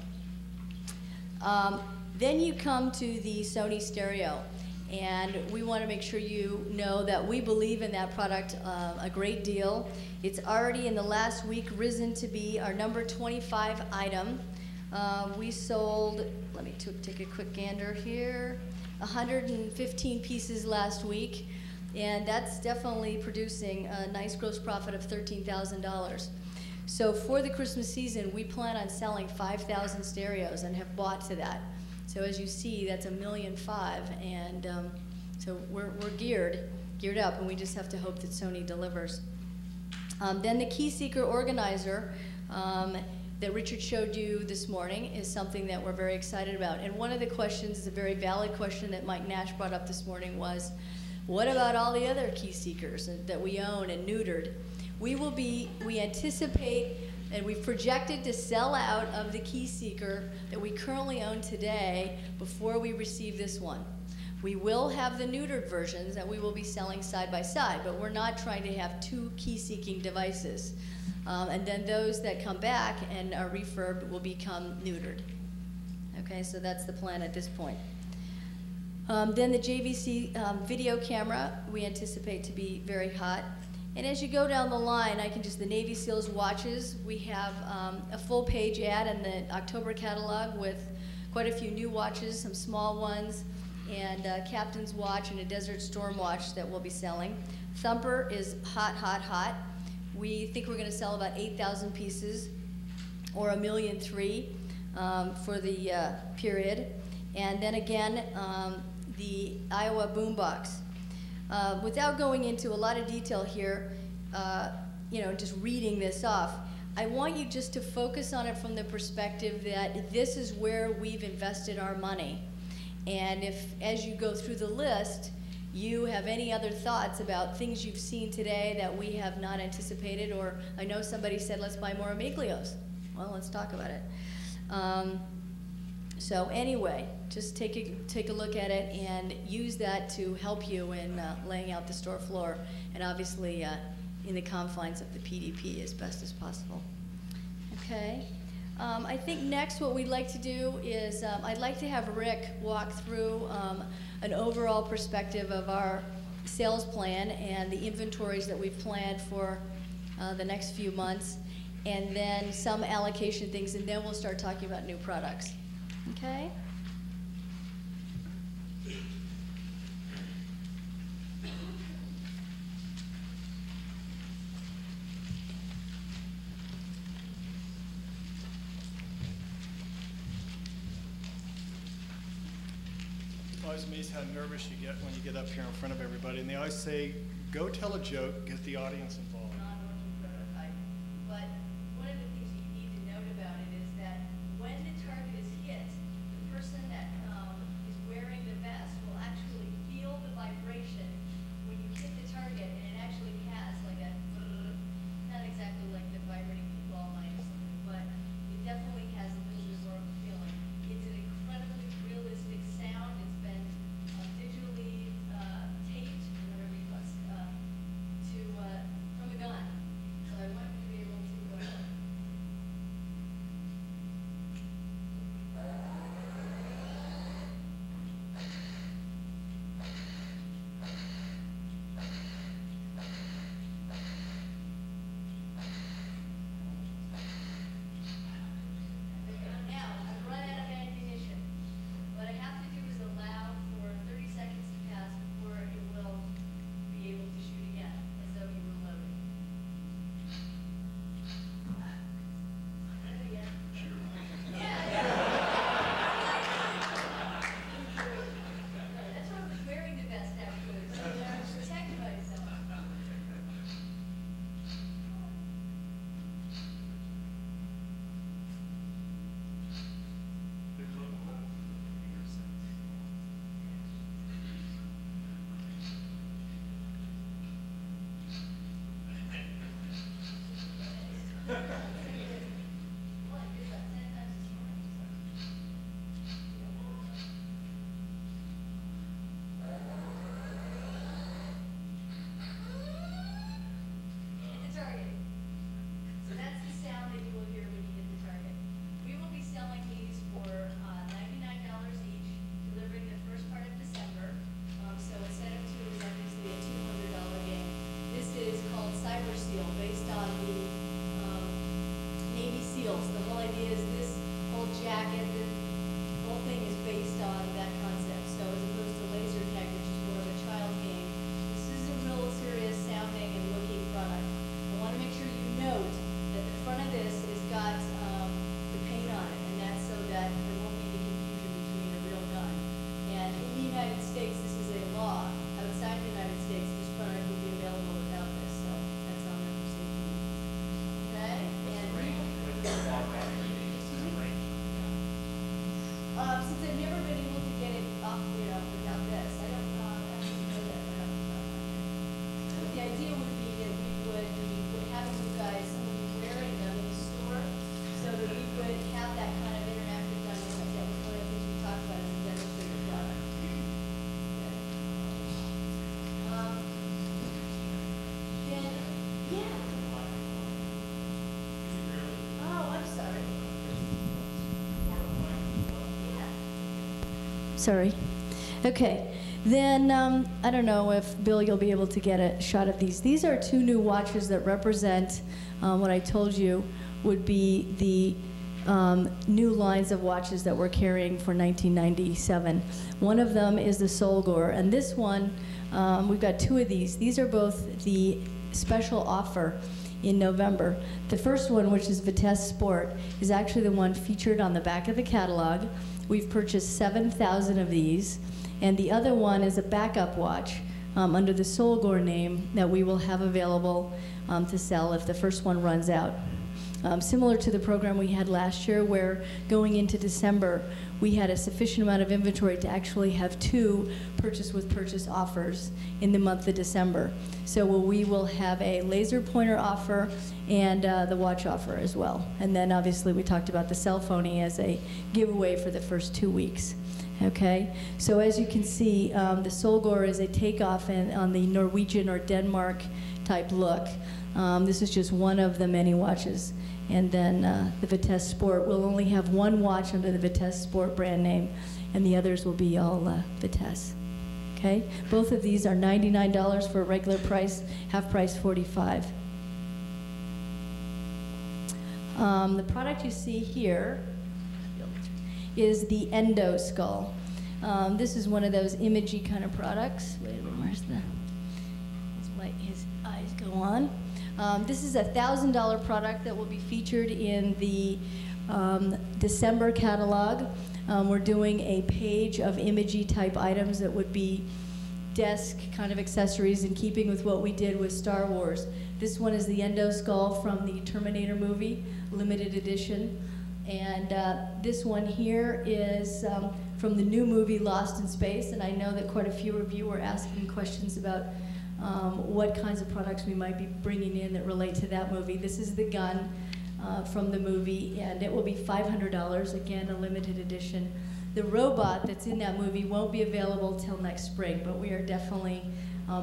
[SPEAKER 7] Then you come to the Sony stereo. And we want to make sure you know that we believe in that product a great deal. It's already in the last week risen to be our #25 item. We sold, let me take a quick gander here, 115 pieces last week. And that's definitely producing a nice gross profit of $13,000. So for the Christmas season, we plan on selling 5,000 stereos and have bought to that. So as you see, that's $1.5 million, and so we're geared up, and we just have to hope that Sony delivers. Then the Key Seeker Organizer that Richard showed you this morning is something that we're very excited about. And one of the questions, is a very valid question that Mike Nash brought up this morning, was, what about all the other key seekers that we own and neutered? We anticipate, and we've projected to sell out of the Key Seeker that we currently own today before we receive this one. We will have the neutered versions that we will be selling side by side, but we're not trying to have 2 key-seeking devices. And then those that come back and are refurbed will become neutered. Okay, so that's the plan at this point. Then the JVC video camera, we anticipate to be very hot. And as you go down the line, the Navy SEALs watches, we have a full page ad in the October catalog with quite a few new watches, some small ones, and Captain's Watch and a Desert Storm watch that we'll be selling. Thumper is hot, hot, hot. We think we're going to sell about 8,000 pieces, or 1.3 million for the period. And then again, the Iowa boombox. Without going into a lot of detail here, just reading this off, I want you just to focus on it from the perspective that this is where we've invested our money. And if, as you go through the list, you have any other thoughts about things you've seen today that we have not anticipated, or I know somebody said, let's buy more Amiglios. Well, let's talk about it. So anyway, just take a look at it and use that to help you in laying out the store floor, and obviously in the confines of the PDP as best as possible. Okay. I think next what we'd like to do is I'd like to have Rick walk through an overall perspective of our sales plan and the inventories that we've planned for the next few months, and then some allocation things, and then we'll start talking about new products. Okay?
[SPEAKER 6] It's always amazing how nervous you get when you get up here in front of everybody, and they always say, go tell a joke, get the audience involved.
[SPEAKER 7] But one of the things you need to note about it is that when the target is hit, the person that is wearing the vest will actually feel the vibration when you hit the target, and it actually has like a, not exactly like the vibrating people line or something, but it definitely has a visual feeling. It's an incredibly realistic sound. It's been digitally taped, or whatever you call it, from a gun. So I want you to be able to now, I've run out of ammunition. What I have to do is allow for 30 seconds to pass before it will be able to shoot again, as though you were loaded. That's why I was wearing the vest, actually, so that I was protecting myself. Hit the target. So that's the sound that you will hear when you hit the target. We will be selling these for $99 each, delivering the first part of December. So a set of two is obviously a $200 game. This is called Cyber Seal, based on the Navy SEALs. The whole idea is this whole jacket, the whole thing is based on that concept. So as opposed to laser tag, which is more of a child game, this is a real serious sounding and looking product. I want to make sure you note that the front of this has got the paint on it, and that's so that there won't be any confusion between a real gun. And in the United States, this is a law. Outside the United States, this product will be available without this, so that's on there for safety. Okay? And since I've never been able to get it up, without this, I don't actually know that. But the idea would be that we would be having you guys, some of you wearing them in the store, so that we would have that kind of interactive dynamic. That was one of the things we talked about as a demonstrator product. Okay. Then, yeah. Oh, I'm sorry. Sorry. Okay. Then, I don't know if, Bill, you'll be able to get a shot of these. These are two new watches that represent what I told you would be the new lines of watches that we're carrying for 1997. One of them is the Solgor, and this one, we've got two of these. These are both the special offer. in November. The first one, which is Vitesse Sport, is actually the one featured on the back of the catalog. We've purchased 7,000 of these, and the other one is a backup watch under the Solgor name that we will have available to sell if the first one runs out. Similar to the program we had last year, where going into December, we had a sufficient amount of inventory to actually have 2 purchase with purchase offers in the month of December. So we will have a laser pointer offer and the watch offer as well. And then obviously we talked about the cell phone as a giveaway for the first 2 weeks. Okay, so as you can see, the Solgor is a takeoff on the Norwegian or Denmark type look. This is just one of the many watches. And then the Vitesse Sport will only have 1 watch under the Vitesse Sport brand name, and the others will be all Vitesse. Okay, both of these are $99 for a regular price, half price $45. The product you see here is the Endo Skull. This is one of those imagey kind of products. Wait a minute, where's his eyes go on. This is a $1,000 product that will be featured in the December catalog. We're doing a page of imagey type items that would be desk kind of accessories in keeping with what we did with Star Wars. This one is the Endo Skull from the Terminator movie, limited edition. And this one here is from the new movie Lost in Space, and I know that quite a few of you were asking questions about what kinds of products we might be bringing in that relate to that movie. This is the gun from the movie, and it will be $500, again, a limited edition. The robot that's in that movie won't be available till next spring, but we are definitely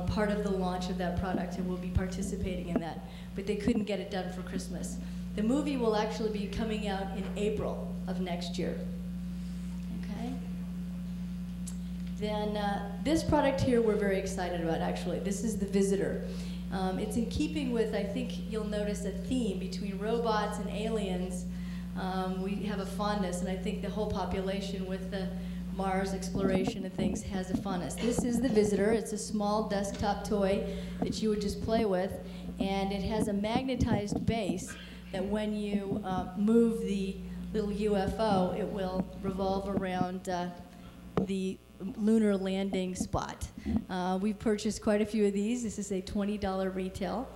[SPEAKER 7] part of the launch of that product, and we'll be participating in that. But they couldn't get it done for Christmas. The movie will actually be coming out in April of next year. Okay? Then this product here we're very excited about, actually. This is the Visitor. It's in keeping with, I think you'll notice, a theme between robots and aliens. We have a fondness, and I think the whole population with the Mars exploration and things has a fondness. This is the Visitor. It's a small desktop toy that you would just play with, and it has a magnetized base that when you move the little UFO, it will revolve around the lunar landing spot. We've purchased quite a few of these. This is a $20 retail,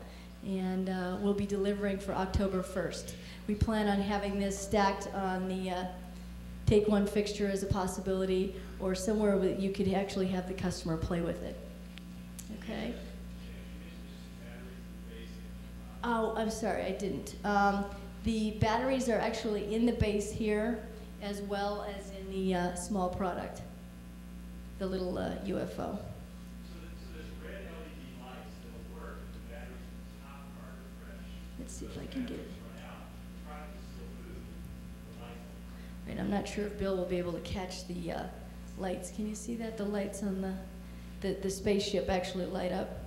[SPEAKER 7] and we'll be delivering for October 1st. We plan on having this stacked on the take one fixture as a possibility, or somewhere that you could actually have the customer play with it. Okay? Oh, I'm sorry, I didn't. The batteries are actually in the base here, as well as in the small product, the little UFO.
[SPEAKER 2] So there's red LED lights that'll work, but the batteries in the top are fresh.
[SPEAKER 7] Let's see if I can get it.
[SPEAKER 2] Run out, the product is still moved, the lights won't.
[SPEAKER 7] Right, I'm not sure if Bill will be able to catch the lights. Can you see that? The lights on the spaceship actually light up.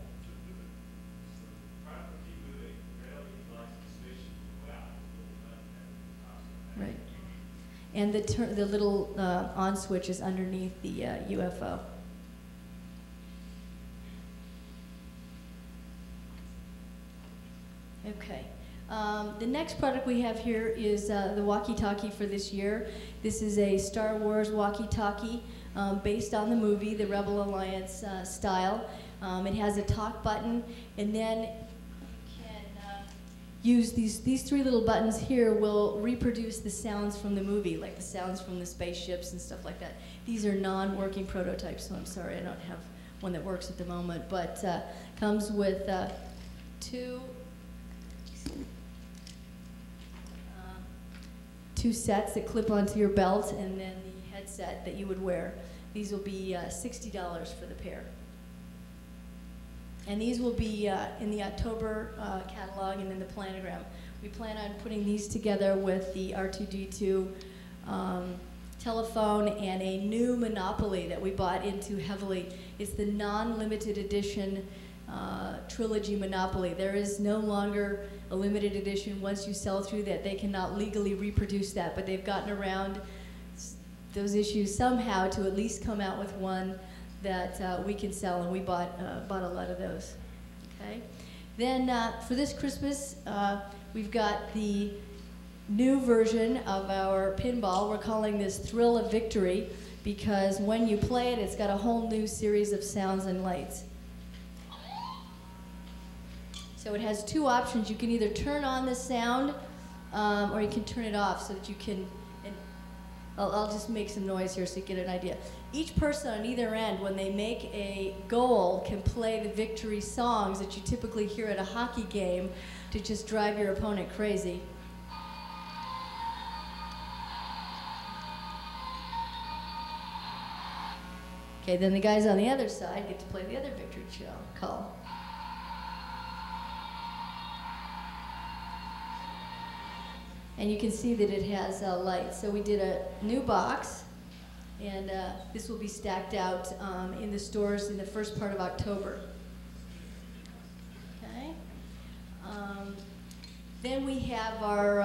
[SPEAKER 7] Right. And the little on switch is underneath the UFO. Okay. The next product we have here is the walkie-talkie for this year. This is a Star Wars walkie-talkie based on the movie, the Rebel Alliance style. It has a talk button, and then use these 3 little buttons here will reproduce the sounds from the movie, like the sounds from the spaceships and stuff like that. These are non-working prototypes, so I'm sorry I don't have one that works at the moment, but comes with 2 sets that clip onto your belt, and then the headset that you would wear. These will be $60 for the pair. And these will be in the October catalog and in the planogram. We plan on putting these together with the R2-D2 telephone and a new Monopoly that we bought into heavily. It's the non-limited edition trilogy Monopoly. There is no longer a limited edition. Once you sell through that, they cannot legally reproduce that, but they've gotten around those issues somehow to at least come out with one that we can sell, and we bought a lot of those. Okay. Then for this Christmas, we've got the new version of our pinball. We're calling this Thrill of Victory because when you play it, it's got a whole new series of sounds and lights. So it has two options. You can either turn on the sound or you can turn it off so that you can, and I'll just make some noise here so you get an idea. Each person on either end, when they make a goal, can play the victory songs that you typically hear at a hockey game to just drive your opponent crazy. Okay, then the guys on the other side get to play the other victory call. And you can see that it has lights. So we did a new box, and this will be stacked out in the stores in the first part of October. Okay. Then we have our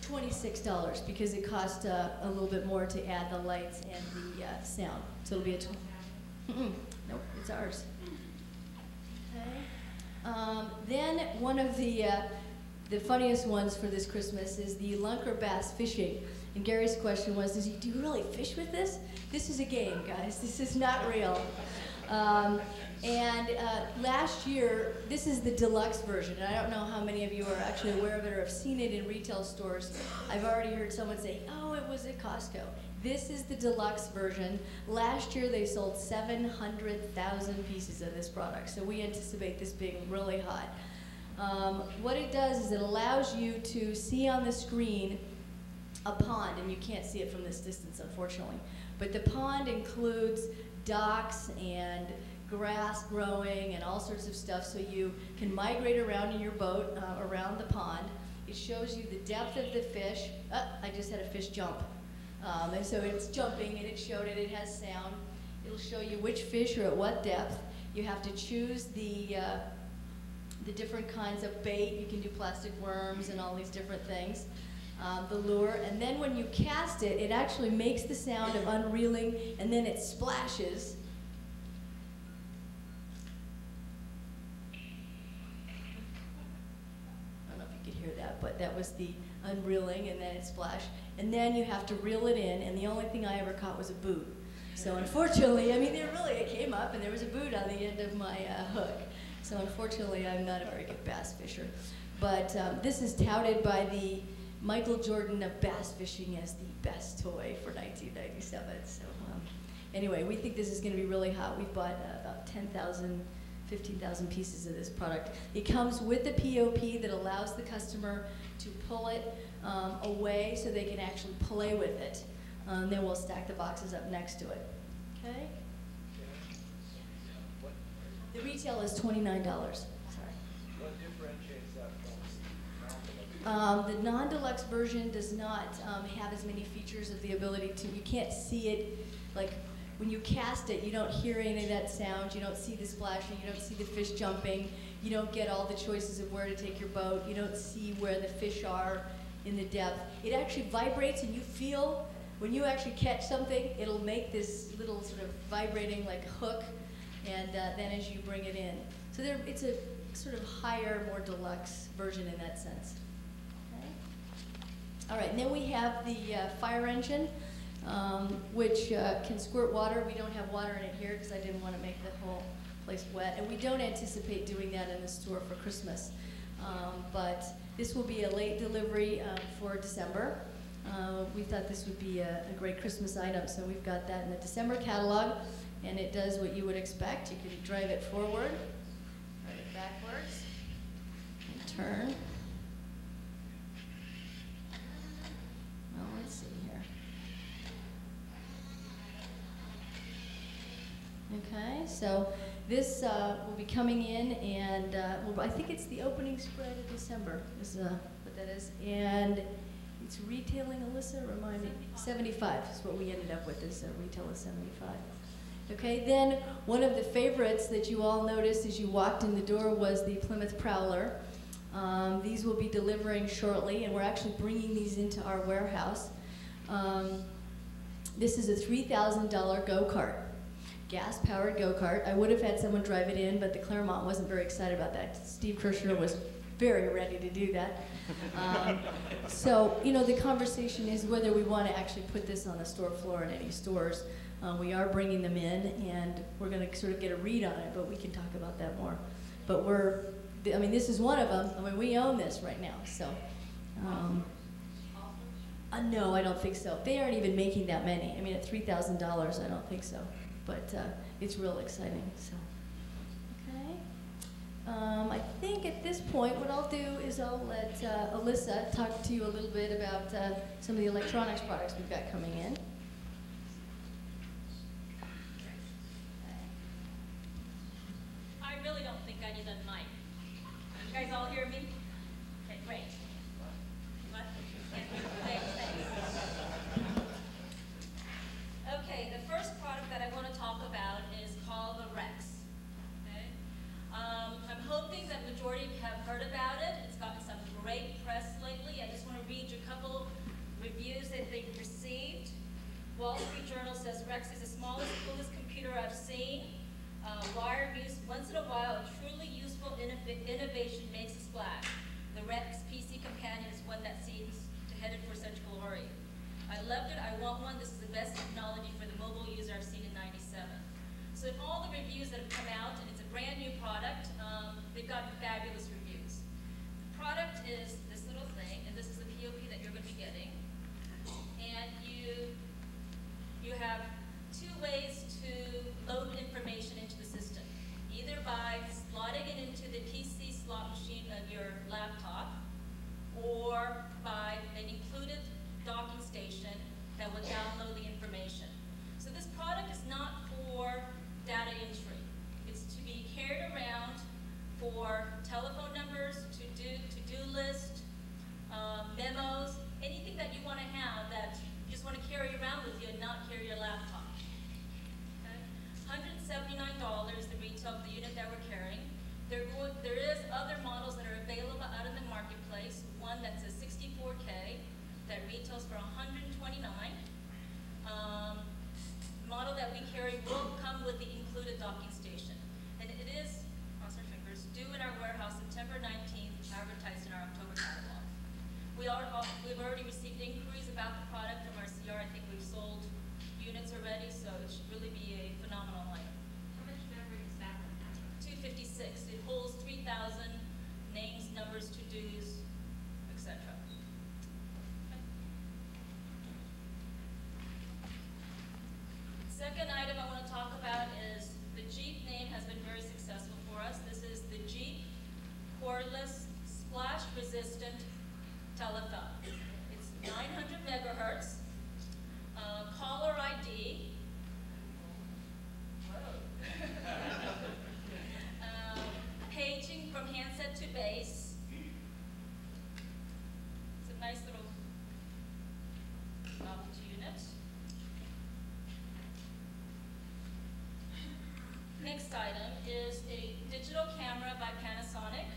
[SPEAKER 7] $26 because it cost a little bit more to add the lights and the sound. So it'll be a nope, it's ours. Okay. Then one of the funniest ones for this Christmas is the lunker bass fishing. And Gary's question was, do you really fish with this? This is a game, guys. This is not real. Last year, this is the deluxe version. And I don't know how many of you are actually aware of it or have seen it in retail stores. I've already heard someone say, oh, it was at Costco. This is the deluxe version. Last year, they sold 700,000 pieces of this product. So we anticipate this being really hot. What it does is it allows you to see on the screen a pond, and you can't see it from this distance, unfortunately. But the pond includes docks and grass growing and all sorts of stuff, so you can migrate around in your boat around the pond. It shows you the depth of the fish. I just had a fish jump. And so it's jumping, and it showed it. It has sound. It'll show you which fish are at what depth. You have to choose the different kinds of bait. You can do plastic worms and all these different things. The lure, and then when you cast it, it actually makes the sound of unreeling, and then it splashes. I don't know if you could hear that, but that was the unreeling, and then it splashed. And then you have to reel it in, and the only thing I ever caught was a boot. So unfortunately, I mean, it came up, and there was a boot on the end of my hook. So unfortunately, I'm not a very good bass fisher. But this is touted by the Michael Jordan of bass fishing as the best toy for 1997. So anyway, we think this is going to be really hot. We've bought about 10,000, 15,000 pieces of this product. It comes with a POP that allows the customer to pull it away so they can actually play with it. Then we'll stack the boxes up next to it. Okay? The retail is $29. Sorry.
[SPEAKER 3] What differentiates that from
[SPEAKER 7] the non-deluxe version does not have as many features of the ability to, you can't see it, like when you cast it, you don't hear any of that sound, you don't see the splashing, you don't see the fish jumping, you don't get all the choices of where to take your boat, you don't see where the fish are in the depth. It actually vibrates, and you feel, when you actually catch something, it'll make this little sort of vibrating like hook, and then as you bring it in. So it's a sort of higher, more deluxe version in that sense. Okay. All right, and then we have the fire engine, which can squirt water. We don't have water in it here because I didn't want to make the whole place wet, and we don't anticipate doing that in the store for Christmas. But this will be a late delivery for December. We thought this would be a great Christmas item, so we've got that in the December catalog, and it does what you would expect. You can drive it forward, drive it backwards, and turn. Well, let's see here. Okay, so this will be coming in, and I think it's the opening spread of December is what that is, and it's retailing, Alyssa, remind me, 75 is what we ended up with, is retail is 75. Okay, then one of the favorites that you all noticed as you walked in the door was the Plymouth Prowler. These will be delivering shortly, and we're actually bringing these into our warehouse. This is a $3,000 go-kart. gas-powered go-kart. I would have had someone drive it in, but the Claremont wasn't very excited about that. Steve Kirshner was very ready to do that. So, you know, the conversation is whether we want to actually put this on the store floor in any stores. We are bringing them in, and we're going to sort of get a read on it, but we can talk about that more. But I mean, this is one of them. I mean, we own this right now, so. No, I don't think so. They aren't even making that many. I mean, at $3,000, I don't think so. But it's real exciting, so. Okay. I think at this point, what I'll do is I'll let Alyssa talk to you a little bit about some of the electronics products we've got coming in.
[SPEAKER 9] I really don't think I need a mic. You guys all hear me? Okay, great. What? Thanks. Okay, the first product that I want to talk about is called the Rex. Okay? I'm hoping that majority of you have heard about it. It's gotten some great press lately. I just want to read you a couple reviews that they've received. Wall Street Journal says Rex is the smallest, coolest computer I've seen. Wired use once in a while, a truly useful innovation makes a splash. The Rex PC Companion is one that seems headed for such glory. I loved it. I want one. This is the best technology for the mobile user I've seen in '97. So in all the reviews that have come out, and it's a brand new product, they've gotten fabulous reviews. The product is this little thing, and this is the POP that you're going to be getting. And you have two ways to load information into the system, either by slotting it into the PC slot machine of your laptop, or by an included docking station that will download the information. So this product is not for data entry. It's to be carried around for telephone numbers, to-do list, memos, anything that you want to have that you just want to carry around with you and not carry your laptop. Okay? $179 the retail of the unit that we're carrying. There is other models that are available out in the marketplace. One that's a 64K that retails for $129. Model that we carry will come with the included docking station. And it is, cross our fingers, due in our warehouse September 19th, advertised in our October catalog. We've already received inquiries about the product from our CR. I think we've sold units already, so it should really be a phenomenal item.
[SPEAKER 10] How much memory is that one?
[SPEAKER 9] 256. It holds 3,000 names, numbers, to-dos, etc. Second item I want to talk about is the Jeep name has been very successful for us. This is the Jeep cordless splash-resistant telephone. It's 900 megahertz, caller ID. Paging from handset to base. It's a nice little novelty unit. Next item is a digital camera by Panasonic,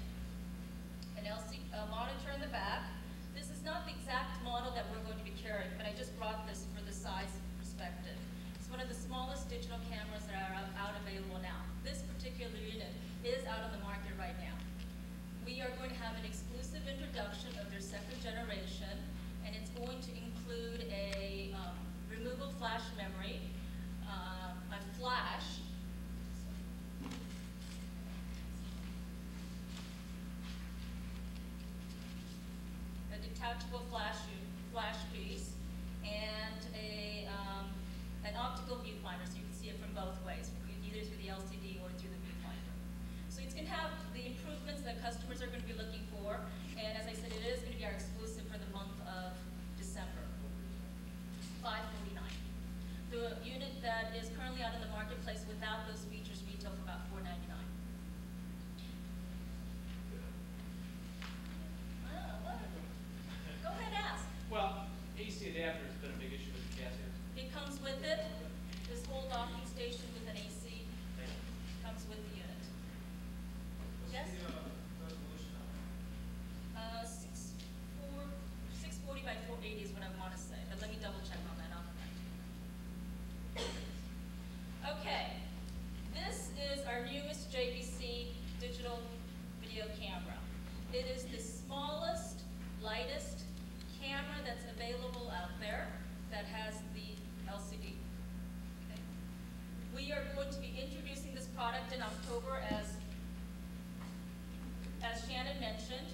[SPEAKER 9] an LCD monitor in the back. This is not the exact model that we're going to be carrying, but I just brought this for the size perspective. It's one of the smallest digital cameras that are out available now. This particular unit is out on the market right now. We are going to have an exclusive introduction of their second generation, and it's going to include a removable flash memory, a flash, a detachable flash piece, and an optical viewfinder, so you can see it from both ways, either through the LCD or through the viewfinder. So it's going to have the improvements that customers are going to be looking for, and as I said, it is going to be our exclusive for the month of December. $549. The unit that is currently out in the marketplace without those features retail for about $499. Go ahead, ask.
[SPEAKER 8] Well, AC adapter has been a big issue with the gas here.
[SPEAKER 9] It comes with it. This whole docking station with an AC comes with the unit. Yes?
[SPEAKER 2] Resolution on it?
[SPEAKER 9] 640 by 480 is what I want to say, but let me double check on that. Okay. out there that has the LCD. Okay. We are going to be introducing this product in October, as Shannon mentioned.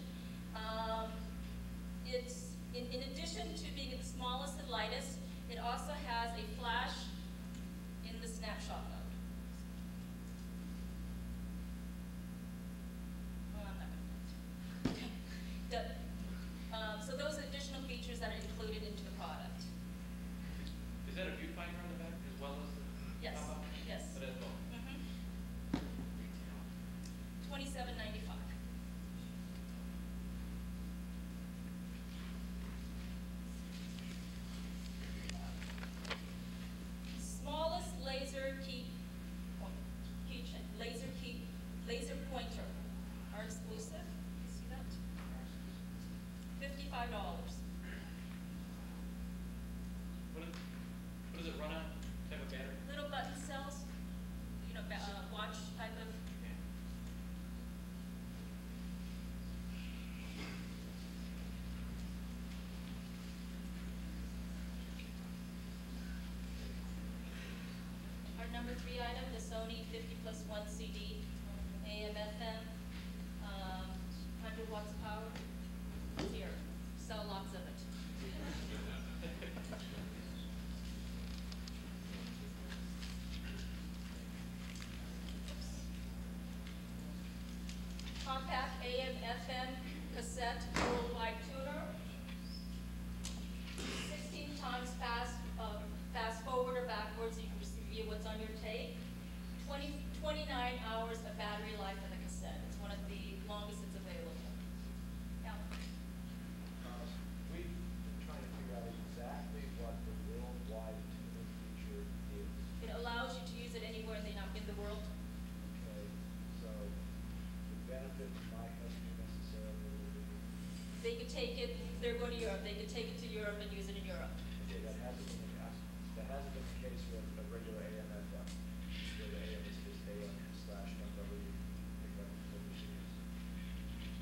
[SPEAKER 9] It's in addition to being the smallest and lightest, it also has a flash in the snapshot mode. So those are additional features that are included into the product.
[SPEAKER 8] Is that a viewfinder on the back as well as the
[SPEAKER 9] Yes,
[SPEAKER 8] pop-up?
[SPEAKER 9] yes.
[SPEAKER 8] But as well.
[SPEAKER 9] $27.95. Smallest laser pointer, are exclusive. You see that? $55.
[SPEAKER 8] What does it run on? Type of battery?
[SPEAKER 9] Little button cells, you know, watch type of. Our number 3 item, the Sony 50+1 CD, AM, FM, 100 watts of power. It's here. Sell lots of it. Compact AM, FM, cassette, worldwide tuner. 16 times fast forward or backwards, so you can review what's on your tape. 29 hours of battery life in the cassette. It's one of the longest it's available. Yeah.
[SPEAKER 3] We've been trying to figure out exactly what the worldwide tuning feature is.
[SPEAKER 9] It allows you to use it anywhere in the world.
[SPEAKER 3] Okay, so the benefit to my customer necessarily will be.
[SPEAKER 9] They could take it, they're going to Europe, they could take it to Europe and use it in Europe.
[SPEAKER 3] Okay, that hasn't been the case with a regular AM FM, where the AM is just AM/FW pickup overseas.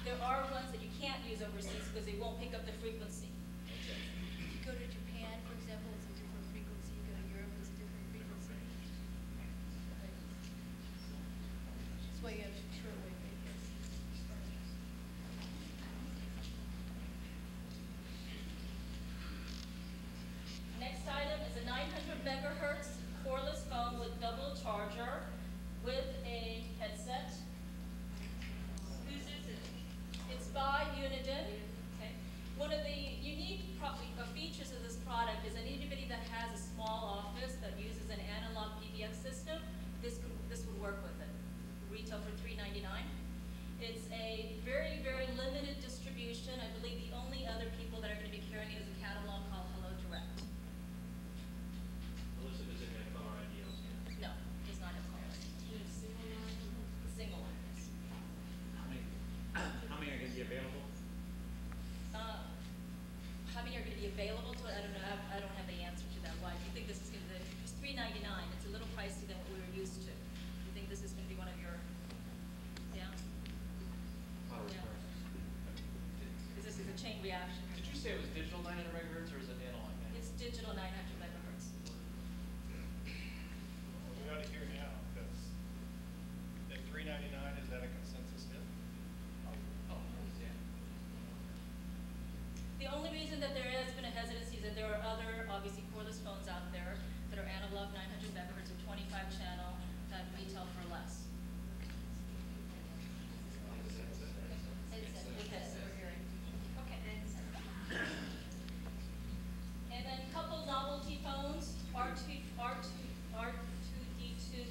[SPEAKER 9] There are ones that you can't use overseas because they won't pick up the frequency.
[SPEAKER 3] Okay.
[SPEAKER 7] If you go to Japan, for example, it's a different frequency. You go to Europe, it's a different frequency. That's why you have shortwave radios.
[SPEAKER 9] Next item is a 900 megahertz cordless phone with double charger with a headset. Whose is it? It's by Uniden. Okay. One of the unique features of this product is that anybody that has a small office that uses an analog PBX system, this would work with it. Retail for $3.99. It's a very, very limited distribution. I believe the only other people that are going to be carrying it is a catalog called Hello Direct.
[SPEAKER 8] Melissa, does it have color ID also?
[SPEAKER 9] No, it does not have color. Single one, yes.
[SPEAKER 8] How many are going to be available?
[SPEAKER 9] How many are going to be available to it? I don't know. I don't have the answer to that. Why? Do you think this is going to be, it's $3.99. It's a little pricey than what we were used to. Do you think this is going to be one of your, yeah? Yeah. Because this is a chain reaction.
[SPEAKER 8] Did you say it was digital 900 megahertz or is it analog?
[SPEAKER 9] It's digital 900 megahertz.
[SPEAKER 6] We got to hear now, because at $3.99, is that a consensus hit?
[SPEAKER 8] Oh, yeah.
[SPEAKER 9] The only reason that there has been a hesitancy is that there are other, obviously, cordless phones out there that are analog 900 megahertz or 25 channel that retail for less. Okay. And then a couple novelty phones, R2D2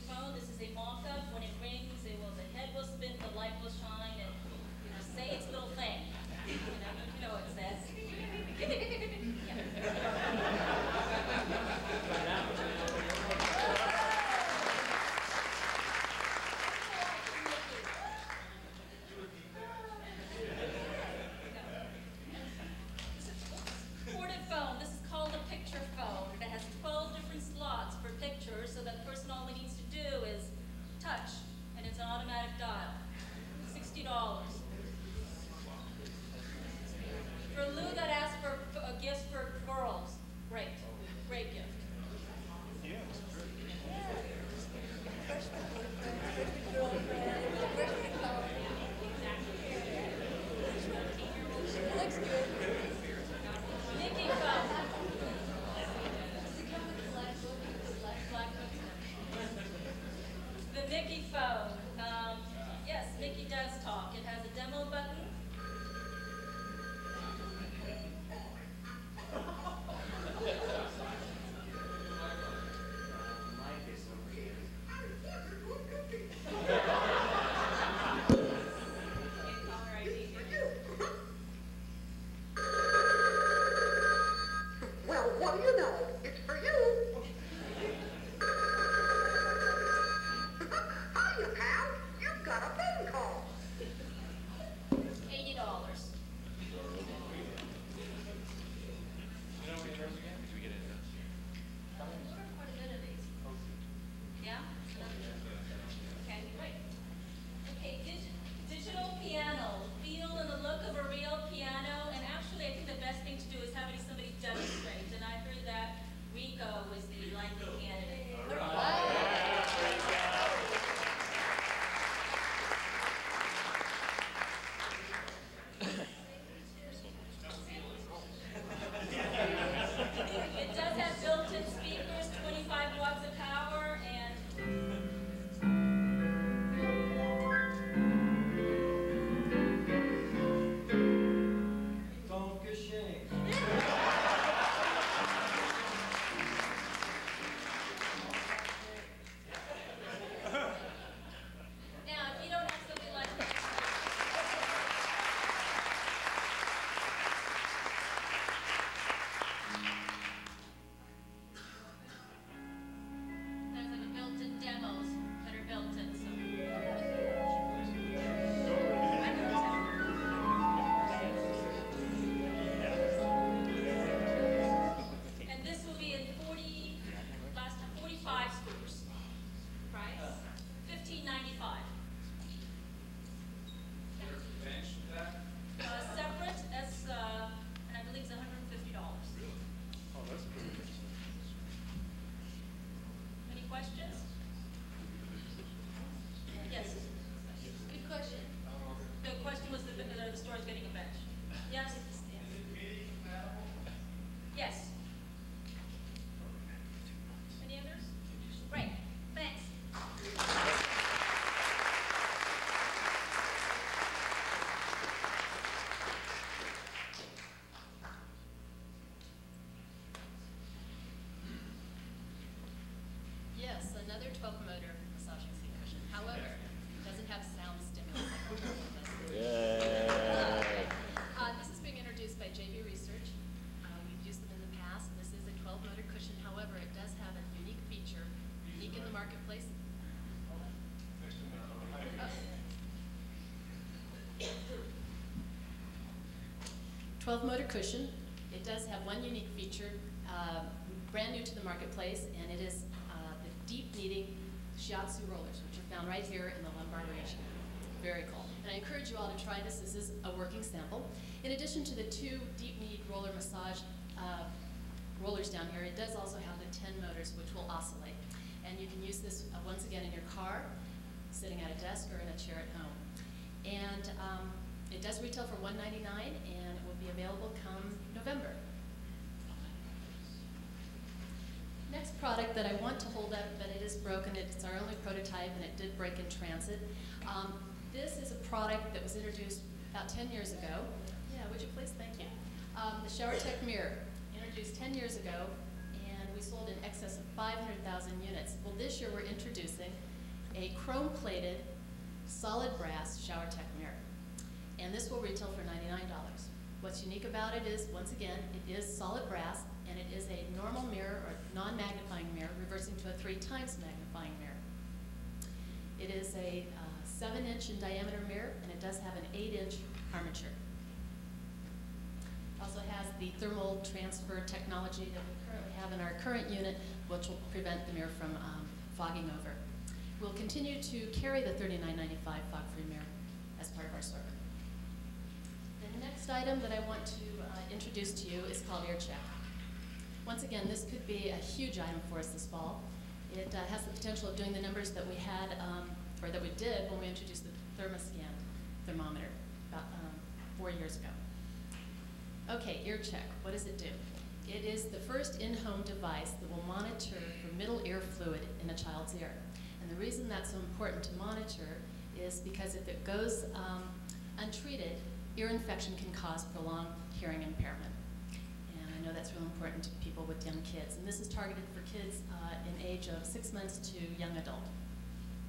[SPEAKER 9] phone. This is a mock-up. When it rings, the head will spin, the light will shine, and say its little thing. You know what it says. Corded phone. This is called a picture phone. It has 12 different slots for pictures, so that the person all he needs to do is touch, and it's an automatic dial. $60.
[SPEAKER 11] so you know, it's for you. Hiya, pal. You've got a phone call.
[SPEAKER 9] $80. Yeah? Okay, great. Okay, digital piano. Feel and the look of a real piano. And actually, I think the best thing to do is have somebody demonstrate. And I heard that Rico was the likely candidate. It does have built-in speakers, 25 watts of power, and now, if you don't have something like that, there's like a built-in demos that are built in, so. And this will be in 45 scores. Price? $15.95.
[SPEAKER 2] Bench that?
[SPEAKER 9] Separate, that's, and I believe it's $150. Any questions? Yes. Good question. The question was the store is getting a bench. Yes? Yes. Any others? Great, thanks.
[SPEAKER 12] Yes, another 12-motor massaging seat cushion. However, it doesn't have sound stimulus like the turbo does. This is being introduced by JB Research. We've used them in the past. This is a 12-motor cushion. However, it does have a unique feature, unique in the marketplace. 12-motor cushion. It does have one unique feature, brand new to the marketplace, and it is the deep kneading shiatsu rollers, which are found right here in the lumbar region. Very cool. And I encourage you all to try this. This is a working sample. In addition to the 2 deep knead roller massage rollers down here, it does also have the 10 motors, which will oscillate. And you can use this once again in your car, sitting at a desk, or in a chair at home. And it does retail for $199, and it will be available come November. Next product that I want to hold up, but it is broken. It's our only prototype, and it did break in transit. This is a product that was introduced about 10 years ago. Yeah, would you please? Thank you. The SHRP mirror, introduced 10 years ago, and we sold in excess of 500,000 units. Well, this year we're introducing a chrome-plated, solid brass SHRP mirror. And this will retail for $99. What's unique about it is, once again, it is solid brass, and it is a normal mirror, or non-magnifying mirror, reversing to a 3 times magnifying mirror. It is a 7-inch in diameter mirror, and it does have an 8-inch armature. It also has the thermal transfer technology that we currently have in our current unit, which will prevent the mirror from fogging over. We'll continue to carry the $39.95 fog-free mirror as part of our assortment. The next item that I want to introduce to you is called Ear Check. Once again, this could be a huge item for us this fall. It has the potential of doing the numbers that we had, or that we did when we introduced the ThermoScan thermometer about 4 years ago. Okay, Ear Check, what does it do? It is the first in-home device that will monitor for middle ear fluid in a child's ear. And the reason that's so important to monitor is because if it goes untreated, ear infection can cause prolonged hearing impairment. And I know that's real important to people with young kids. And this is targeted for kids in age of 6 months to young adult.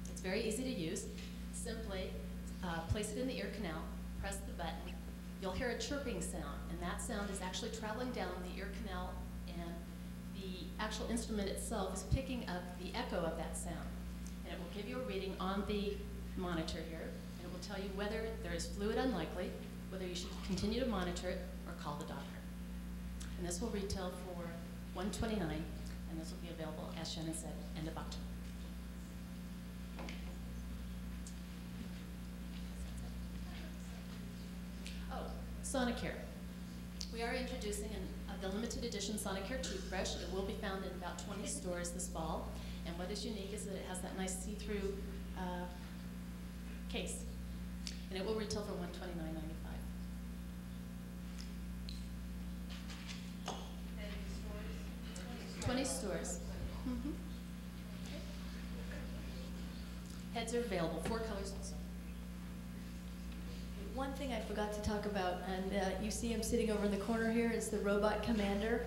[SPEAKER 12] It's very easy to use. Simply place it in the ear canal, press the button. You'll hear a chirping sound, and that sound is actually traveling down the ear canal and the actual instrument itself is picking up the echo of that sound. And it will give you a reading on the monitor here, and it will tell you whether there is fluid unlikely, whether you should continue to monitor it, or call the doctor. And this will retail for $129, and this will be available, as Shannon said, end of October. Oh, Sonicare. We are introducing the limited edition Sonicare toothbrush. It will be found in about 20 stores this fall. And what is unique is that it has that nice see-through case. And it will retail for $129.95. 20 stores. Mm-hmm. Heads are available, 4 colors also.
[SPEAKER 7] One thing I forgot to talk about, and you see him sitting over in the corner here, is the Robot Commander.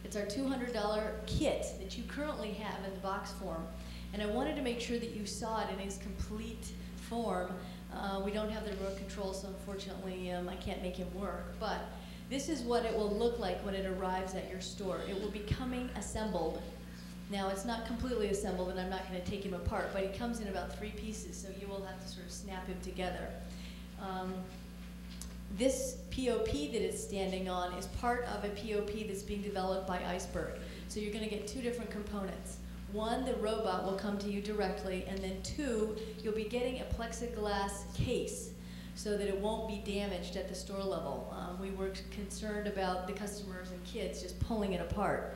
[SPEAKER 7] It's our $200 kit that you currently have in the box form. And I wanted to make sure that you saw it in its complete form. We don't have the remote control, so unfortunately I can't make him work. But this is what it will look like when it arrives at your store. It will be coming assembled. Now, it's not completely assembled, and I'm not going to take him apart, but he comes in about 3 pieces, so you will have to sort of snap him together. This POP that it's standing on is part of a POP that's being developed by Iceberg. So you're going to get 2 different components. 1, the robot will come to you directly, and then 2, you'll be getting a plexiglass case so that it won't be damaged at the store level. We were concerned about the customers and kids just pulling it apart,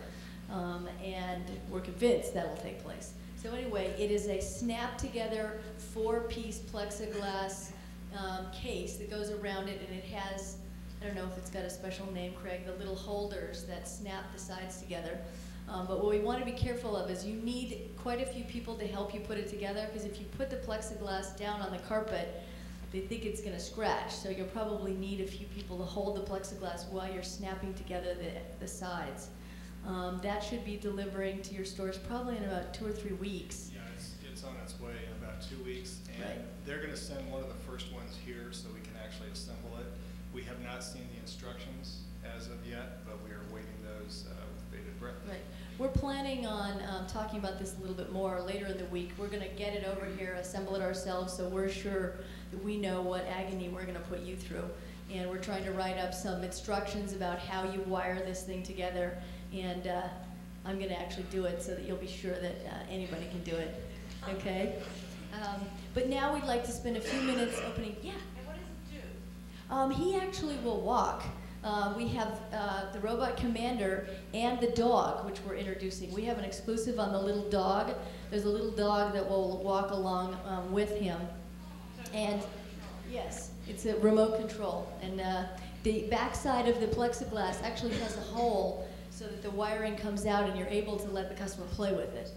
[SPEAKER 7] and we're convinced that will take place. So anyway, it is a snap-together 4-piece plexiglass case that goes around it, and it has, I don't know if it's got a special name, Craig, the little holders that snap the sides together. But what we want to be careful of is you need quite a few people to help you put it together, because if you put the plexiglass down on the carpet, they think it's going to scratch. So you'll probably need a few people to hold the plexiglass while you're snapping together the sides. That should be delivering to your stores probably in about 2 or 3 weeks.
[SPEAKER 6] Yeah, it's on its way in about 2 weeks, and
[SPEAKER 7] right.
[SPEAKER 6] They're going to send one of the first ones here so we can actually assemble it. We have not seen the instructions as of yet, but we are awaiting those with bated breath.
[SPEAKER 7] Right. We're planning on talking about this a little bit more later in the week. We're going to get it over here, assemble it ourselves, so we're sure that we know what agony we're going to put you through. And we're trying to write up some instructions about how you wire this thing together. And I'm going to actually do it so that you'll be sure that anybody can do it. Okay? But now we'd like to spend a few minutes opening. Yeah?
[SPEAKER 10] And what does it do?
[SPEAKER 7] He actually will walk. We have the Robot Commander and the dog, which we're introducing. We have an exclusive on the little dog. There's a little dog that will walk along with him. And yes, it's a remote control. And the backside of the plexiglass actually has a hole so that the wiring comes out and you're able to let the customer play with it.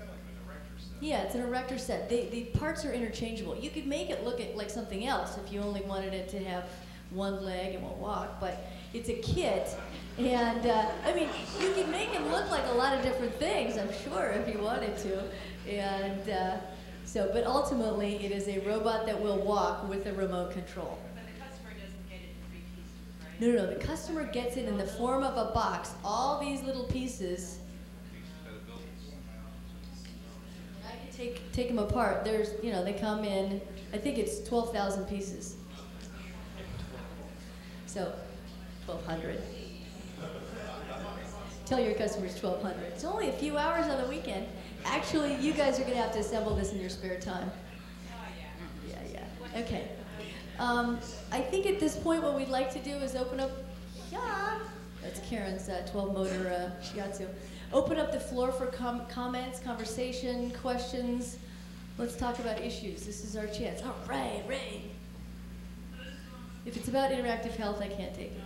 [SPEAKER 7] Yeah, it's an erector set. The parts are interchangeable. You could make it look like something else if you only wanted it to have 1 leg and won't walk, but it's a kit. And I mean, you could make it look like a lot of different things, I'm sure, if you wanted to. And but ultimately, it is a robot that will walk with a remote control.
[SPEAKER 10] But the customer doesn't get it in 3 pieces, right?
[SPEAKER 7] No, the customer gets it in the form of a box. All these little pieces. I can take them apart. There's, they come in, I think it's 12,000 pieces. So, 1,200. Tell your customers 1,200. It's only a few hours on the weekend. Actually, you guys are going to have to assemble this in your spare time. Yeah. Okay. I think at this point what we'd like to do is open up, that's Karen's 12-motor shiatsu. Open up the floor for comments, conversation, questions. Let's talk about issues. This is our chance. All right, Ray. If it's about interactive health, I can't take it.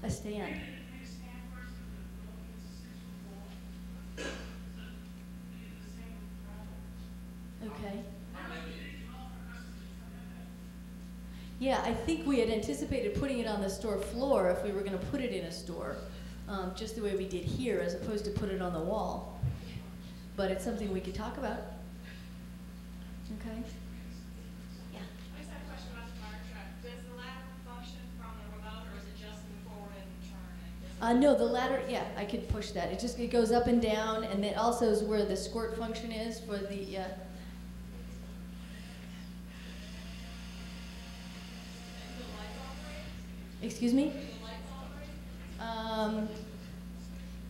[SPEAKER 7] A stand. Okay. Yeah, I think we had anticipated putting it on the store floor if we were going to put it in a store, just the way we did here, as opposed to put it on the wall. But it's something we could talk about. Okay? Yeah.
[SPEAKER 10] I
[SPEAKER 7] No, the ladder, yeah, I could push that. It goes up and down, and it also is where the squirt function is for the, Excuse me?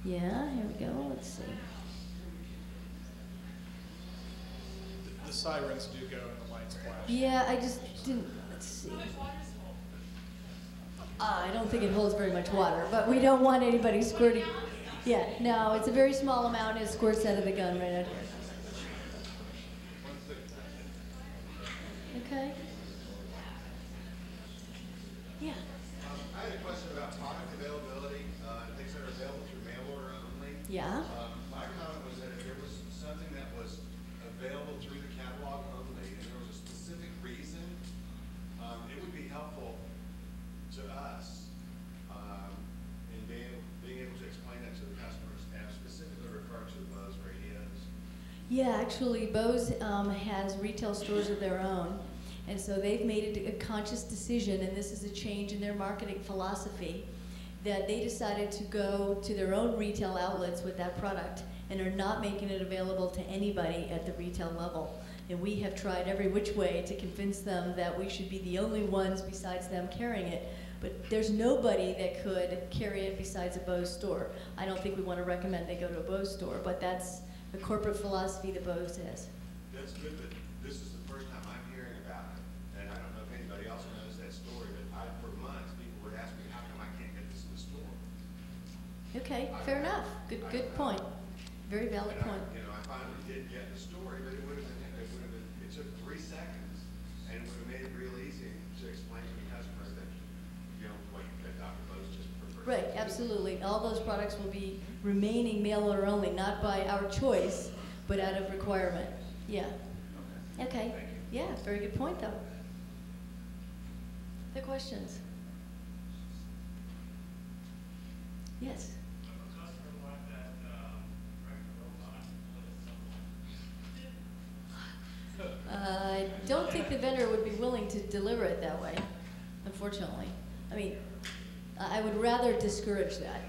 [SPEAKER 7] Yeah, here we go, let's see.
[SPEAKER 13] The sirens do go and the lights flash.
[SPEAKER 7] Yeah, I just didn't, let's see. I don't think it holds very much water, but we don't want anybody squirting. Yeah, no, it's a very small amount. It squirts out of the gun right out here. Okay. Yeah.
[SPEAKER 14] I had a question about product availability, things that are available through mail order only.
[SPEAKER 7] Yeah.
[SPEAKER 14] My comment was that if there was something that was available through the catalog only, and there was a specific reason, it would be helpful to us in being able to explain that to the customers, and specifically referring to the Bose radios.
[SPEAKER 7] Yeah, actually, Bose has retail stores of their own, and so they've made a conscious decision, and this is a change in their marketing philosophy, that they decided to go to their own retail outlets with that product and are not making it available to anybody at the retail level. And we have tried every which way to convince them that we should be the only ones besides them carrying it. But there's nobody that could carry it besides a Bose store. I don't think we want to recommend they go to a Bose store, but that's the corporate philosophy that Bose has.
[SPEAKER 14] That's good, but this is the first time I'm hearing about it. And I don't know if anybody else knows that story, but for months people would ask me, how come I can't get this in the store?
[SPEAKER 7] Okay, fair enough. Good point. Very valid point.
[SPEAKER 14] I finally did get the story, but it took 3 seconds, and it would have made it real easy to explain to the customers that, that Dr. Bose just prefers.
[SPEAKER 7] Right, absolutely. All those products will be remaining mail order only, not by our choice, but out of requirement. Yeah. Okay. Yeah, very good point, though. The questions? Yes. I don't think the vendor would be willing to deliver it that way, unfortunately. I mean, I would rather discourage that.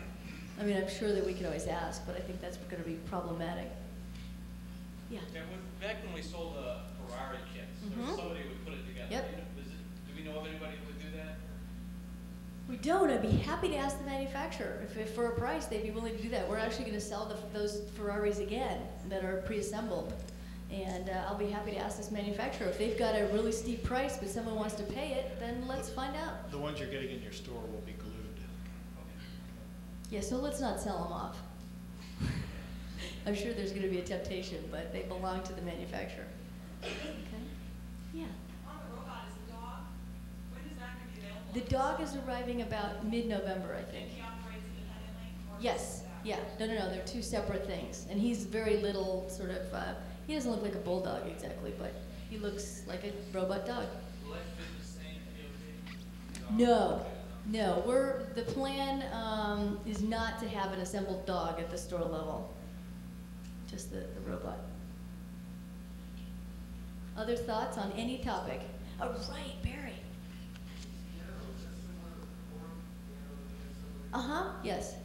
[SPEAKER 7] I mean, I'm sure that we could always ask, but I think that's going to be problematic. Yeah.
[SPEAKER 8] Back when we sold the Ferrari kits, there was somebody who would put it together.
[SPEAKER 7] Yep.
[SPEAKER 8] Do we know of anybody who would do that?
[SPEAKER 7] We don't. I'd be happy to ask the manufacturer. If for a price, they'd be willing to do that. We're actually going to sell those Ferraris again that are pre-assembled. And I'll be happy to ask this manufacturer. If they've got a really steep price, but someone wants to pay it, then let's find out.
[SPEAKER 13] The ones you're getting in your store will be glued.
[SPEAKER 7] Yeah, so let's not sell them off. I'm sure there's going to be a temptation, but they belong to the manufacturer. Okay? Yeah.
[SPEAKER 10] On the robot is the dog. When is that going to be available?
[SPEAKER 7] The dog is arriving about mid-November, I think.
[SPEAKER 10] And he operates independently?
[SPEAKER 7] Yes. Yeah. No. They're two separate things. And he's very little sort of, he doesn't look like a bulldog exactly, but he looks like a robot dog.
[SPEAKER 8] Will that fit the same
[SPEAKER 7] No. The plan is not to have an assembled dog at the store level. Just the robot. Other thoughts on any topic? Oh, right, Barry. Yes.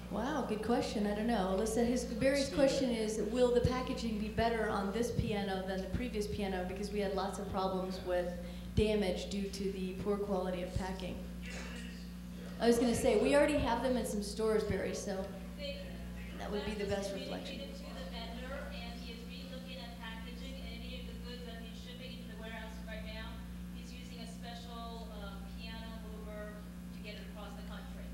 [SPEAKER 7] Wow, good question. I don't know. Alyssa, Barry's question is, will the packaging be better on this piano than the previous piano, because we had lots of problems with damage due to the poor quality of packing. I was going to say, we already have them in some stores, Barry, so that would be the best reflection.
[SPEAKER 9] To the vendor, and he is re-looking at packaging any of the goods that he's shipping into the warehouse right now. He's using a special piano mover to get it across the country.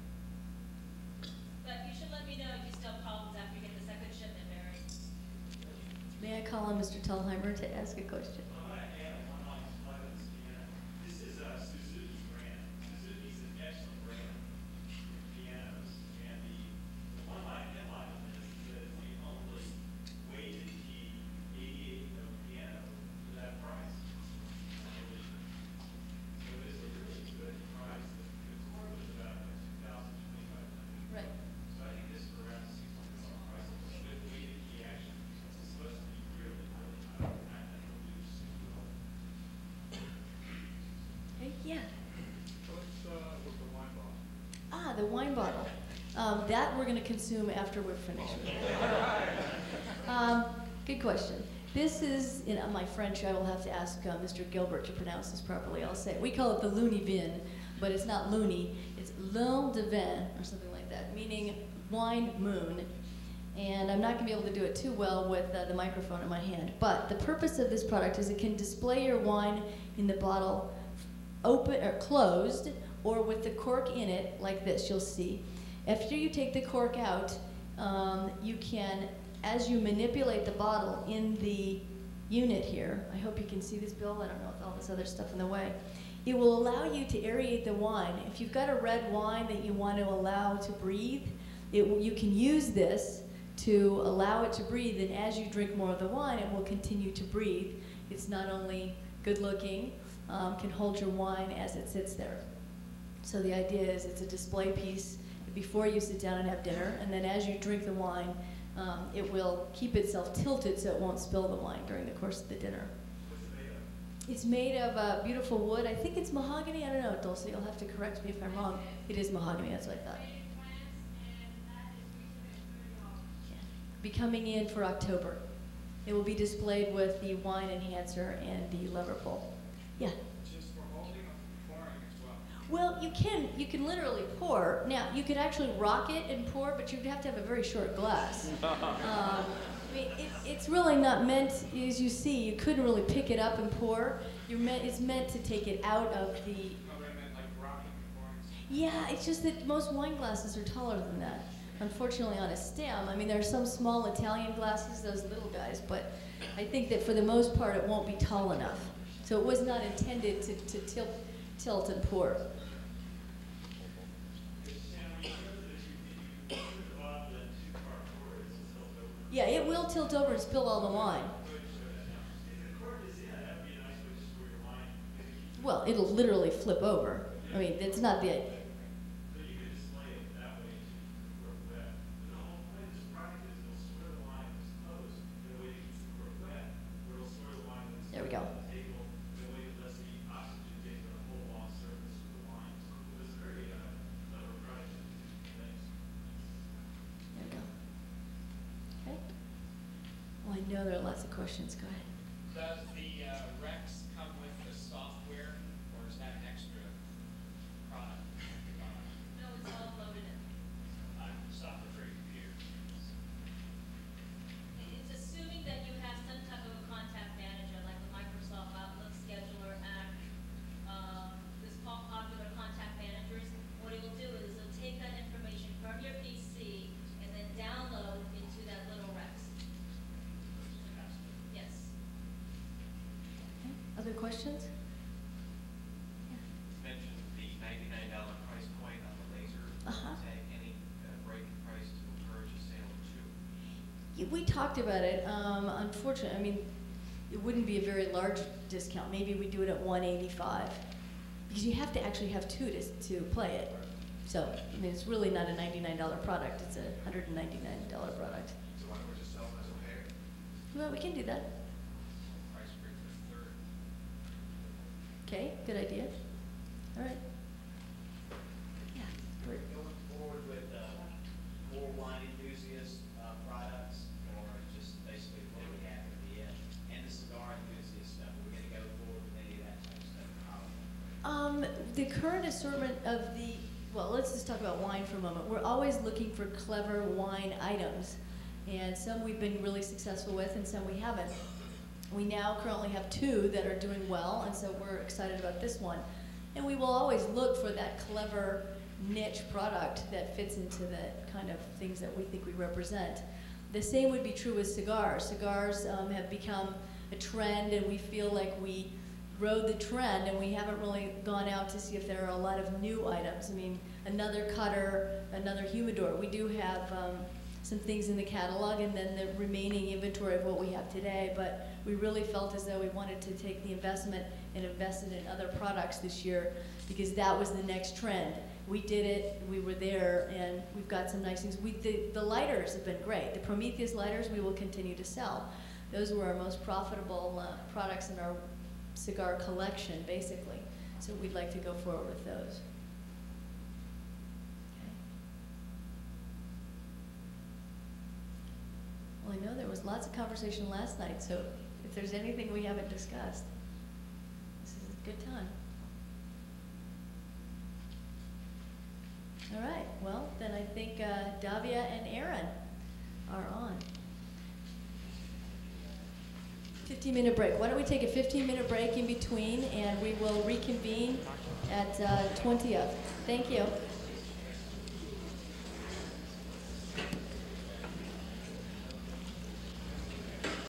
[SPEAKER 9] But you should let me know if you still have problems after you get the second shipment, Barry.
[SPEAKER 7] May I call on Mr. Thalheimer to ask a question? wine bottle. That we're going to consume after we're finished. Good question. This is, in my French, I will have to ask Mr. Gilbert to pronounce this properly. I'll say it. We call it the loony vin, but it's not loony. It's lune de vin, or something like that, meaning wine moon. And I'm not going to be able to do it too well with the microphone in my hand. But the purpose of this product is it can display your wine in the bottle open or closed, or with the cork in it, like this, you'll see. After you take the cork out, you can, as you manipulate the bottle in the unit here, I hope you can see this, Bill, I don't know with all this other stuff in the way, it will allow you to aerate the wine. If you've got a red wine that you want to allow to breathe, you can use this to allow it to breathe, and as you drink more of the wine, it will continue to breathe. It's not only good looking, can hold your wine as it sits there. So the idea is it's a display piece before you sit down and have dinner, and then as you drink the wine, it will keep itself tilted so it won't spill the wine during the course of the dinner. It's made of beautiful wood. I think it's mahogany. I don't know, Dulce. You'll have to correct me if I'm wrong. It is mahogany. That's what I thought. Yeah. Be coming in for October. It will be displayed with the wine enhancer and the lever bowl. Yeah.
[SPEAKER 8] Just for holding or pouring as well?
[SPEAKER 7] Well, you can literally pour. Now, you could actually rock it and pour, but you'd have to have a very short glass. I mean, it's really not meant, as you see, you couldn't really pick it up and pour. It's meant to take it out of the...
[SPEAKER 8] No, but I meant like rocking and pouring.
[SPEAKER 7] Yeah, it's just that most wine glasses are taller than that. Unfortunately, on a stem. I mean, there are some small Italian glasses, those little guys, but I think that for the most part, it won't be tall enough. So it was not intended to tilt and pour. Yeah, it will tilt over and spill all the wine. Well, it'll literally flip over. I mean, it's not the... There we go. Well, I know there are lots of questions. Go ahead.
[SPEAKER 8] Does the Rex come with the software, or is that an extra product?
[SPEAKER 9] No, it's all loaded in.
[SPEAKER 8] I'm software for your computer.
[SPEAKER 9] It's assuming that you have some type of a contact manager, like a Microsoft Outlook, Scheduler, Act, this popular contact managers. What it will do is it'll take that information from your PC and then download into that little Rex. Yes.
[SPEAKER 7] Other questions?
[SPEAKER 15] Mentioned the $99 price point on the laser tag. Any breaking price to encourage a sale of two?
[SPEAKER 7] Yeah, we talked about it. Unfortunately, I mean, it wouldn't be a very large discount. Maybe we do it at $185, because you have to actually have two to play it. So, I mean, it's really not a $99 product. It's a $199 product.
[SPEAKER 14] So why don't we just sell them as a pair?
[SPEAKER 7] Well, we can do that.
[SPEAKER 15] Price break for a third.
[SPEAKER 7] Okay, good idea. All right. Yeah. Great.
[SPEAKER 3] Going forward with more wine enthusiast products, or just basically what we have at the end, and the cigar enthusiast stuff. We're going to go forward with any of that type of stuff.
[SPEAKER 7] The current assortment of the, well, let's just talk about wine for a moment. We're always looking for clever wine items, and some we've been really successful with, and some we haven't. We now currently have two that are doing well, and so we're excited about this one. And we will always look for that clever niche product that fits into the kind of things that we think we represent. The same would be true with cigars. Cigars have become a trend, and we feel like we rode the trend, and we haven't really gone out to see if there are a lot of new items. I mean, another cutter, another humidor. We do have some things in the catalog, and then the remaining inventory of what we have today, but we really felt as though we wanted to take the investment and invest it in other products this year, because that was the next trend. We did it, we were there, and we've got some nice things. The lighters have been great. The Prometheus lighters we will continue to sell. Those were our most profitable products in our cigar collection, basically. So we'd like to go forward with those. Okay. I know there was lots of conversation last night, so if there's anything we haven't discussed, this is a good time. All right, well, then I think Davia and Aaron are on. 15-minute break. Why don't we take a 15-minute break in between, and we will reconvene at 20 of. Thank you.